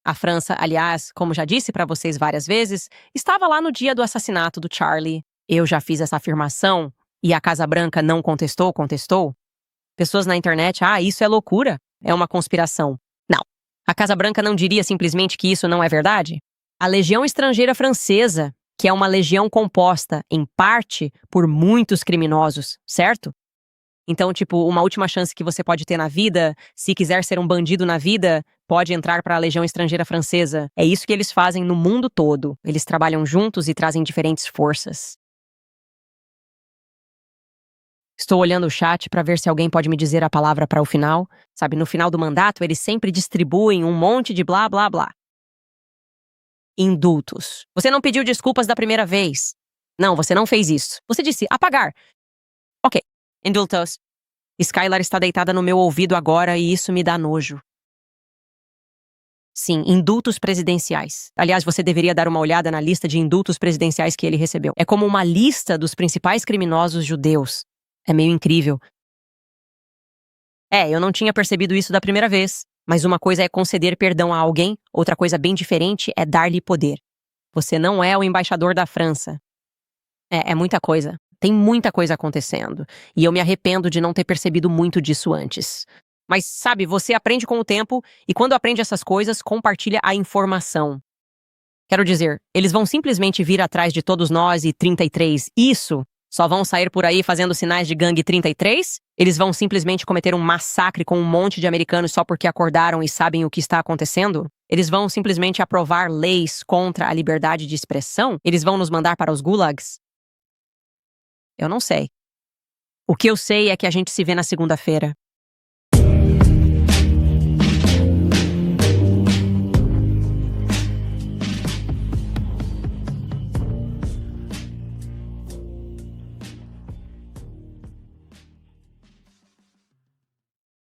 A França, aliás, como já disse para vocês várias vezes, estava lá no dia do assassinato do Charlie. Eu já fiz essa afirmação e a Casa Branca não contestou? Pessoas na internet, isso é loucura. É uma conspiração. Não. A Casa Branca não diria simplesmente que isso não é verdade? A Legião Estrangeira Francesa, que é uma legião composta, em parte, por muitos criminosos, certo? Então, uma última chance que você pode ter na vida, se quiser ser um bandido na vida, pode entrar para a Legião Estrangeira Francesa. É isso que eles fazem no mundo todo. Eles trabalham juntos e trazem diferentes forças. Estou olhando o chat para ver se alguém pode me dizer a palavra para o final. Sabe, no final do mandato, eles sempre distribuem um monte de blá, blá, blá. Indultos. Você não pediu desculpas da primeira vez. Não, você não fez isso. Você disse apagar. Ok. Indultos. Skylar está deitada no meu ouvido agora e isso me dá nojo. Sim, indultos presidenciais. Aliás, você deveria dar uma olhada na lista de indultos presidenciais que ele recebeu. É como uma lista dos principais criminosos judeus. É meio incrível. Eu não tinha percebido isso da primeira vez. Mas uma coisa é conceder perdão a alguém, outra coisa bem diferente é dar-lhe poder. Você não é o embaixador da França. É muita coisa. Tem muita coisa acontecendo. E eu me arrependo de não ter percebido muito disso antes. Mas, sabe, você aprende com o tempo e quando aprende essas coisas, compartilha a informação. Quero dizer, eles vão simplesmente vir atrás de todos nós e 33. Isso! Só vão sair por aí fazendo sinais de gangue 33? Eles vão simplesmente cometer um massacre com um monte de americanos só porque acordaram e sabem o que está acontecendo? Eles vão simplesmente aprovar leis contra a liberdade de expressão? Eles vão nos mandar para os gulags? Eu não sei. O que eu sei é que a gente se vê na segunda-feira.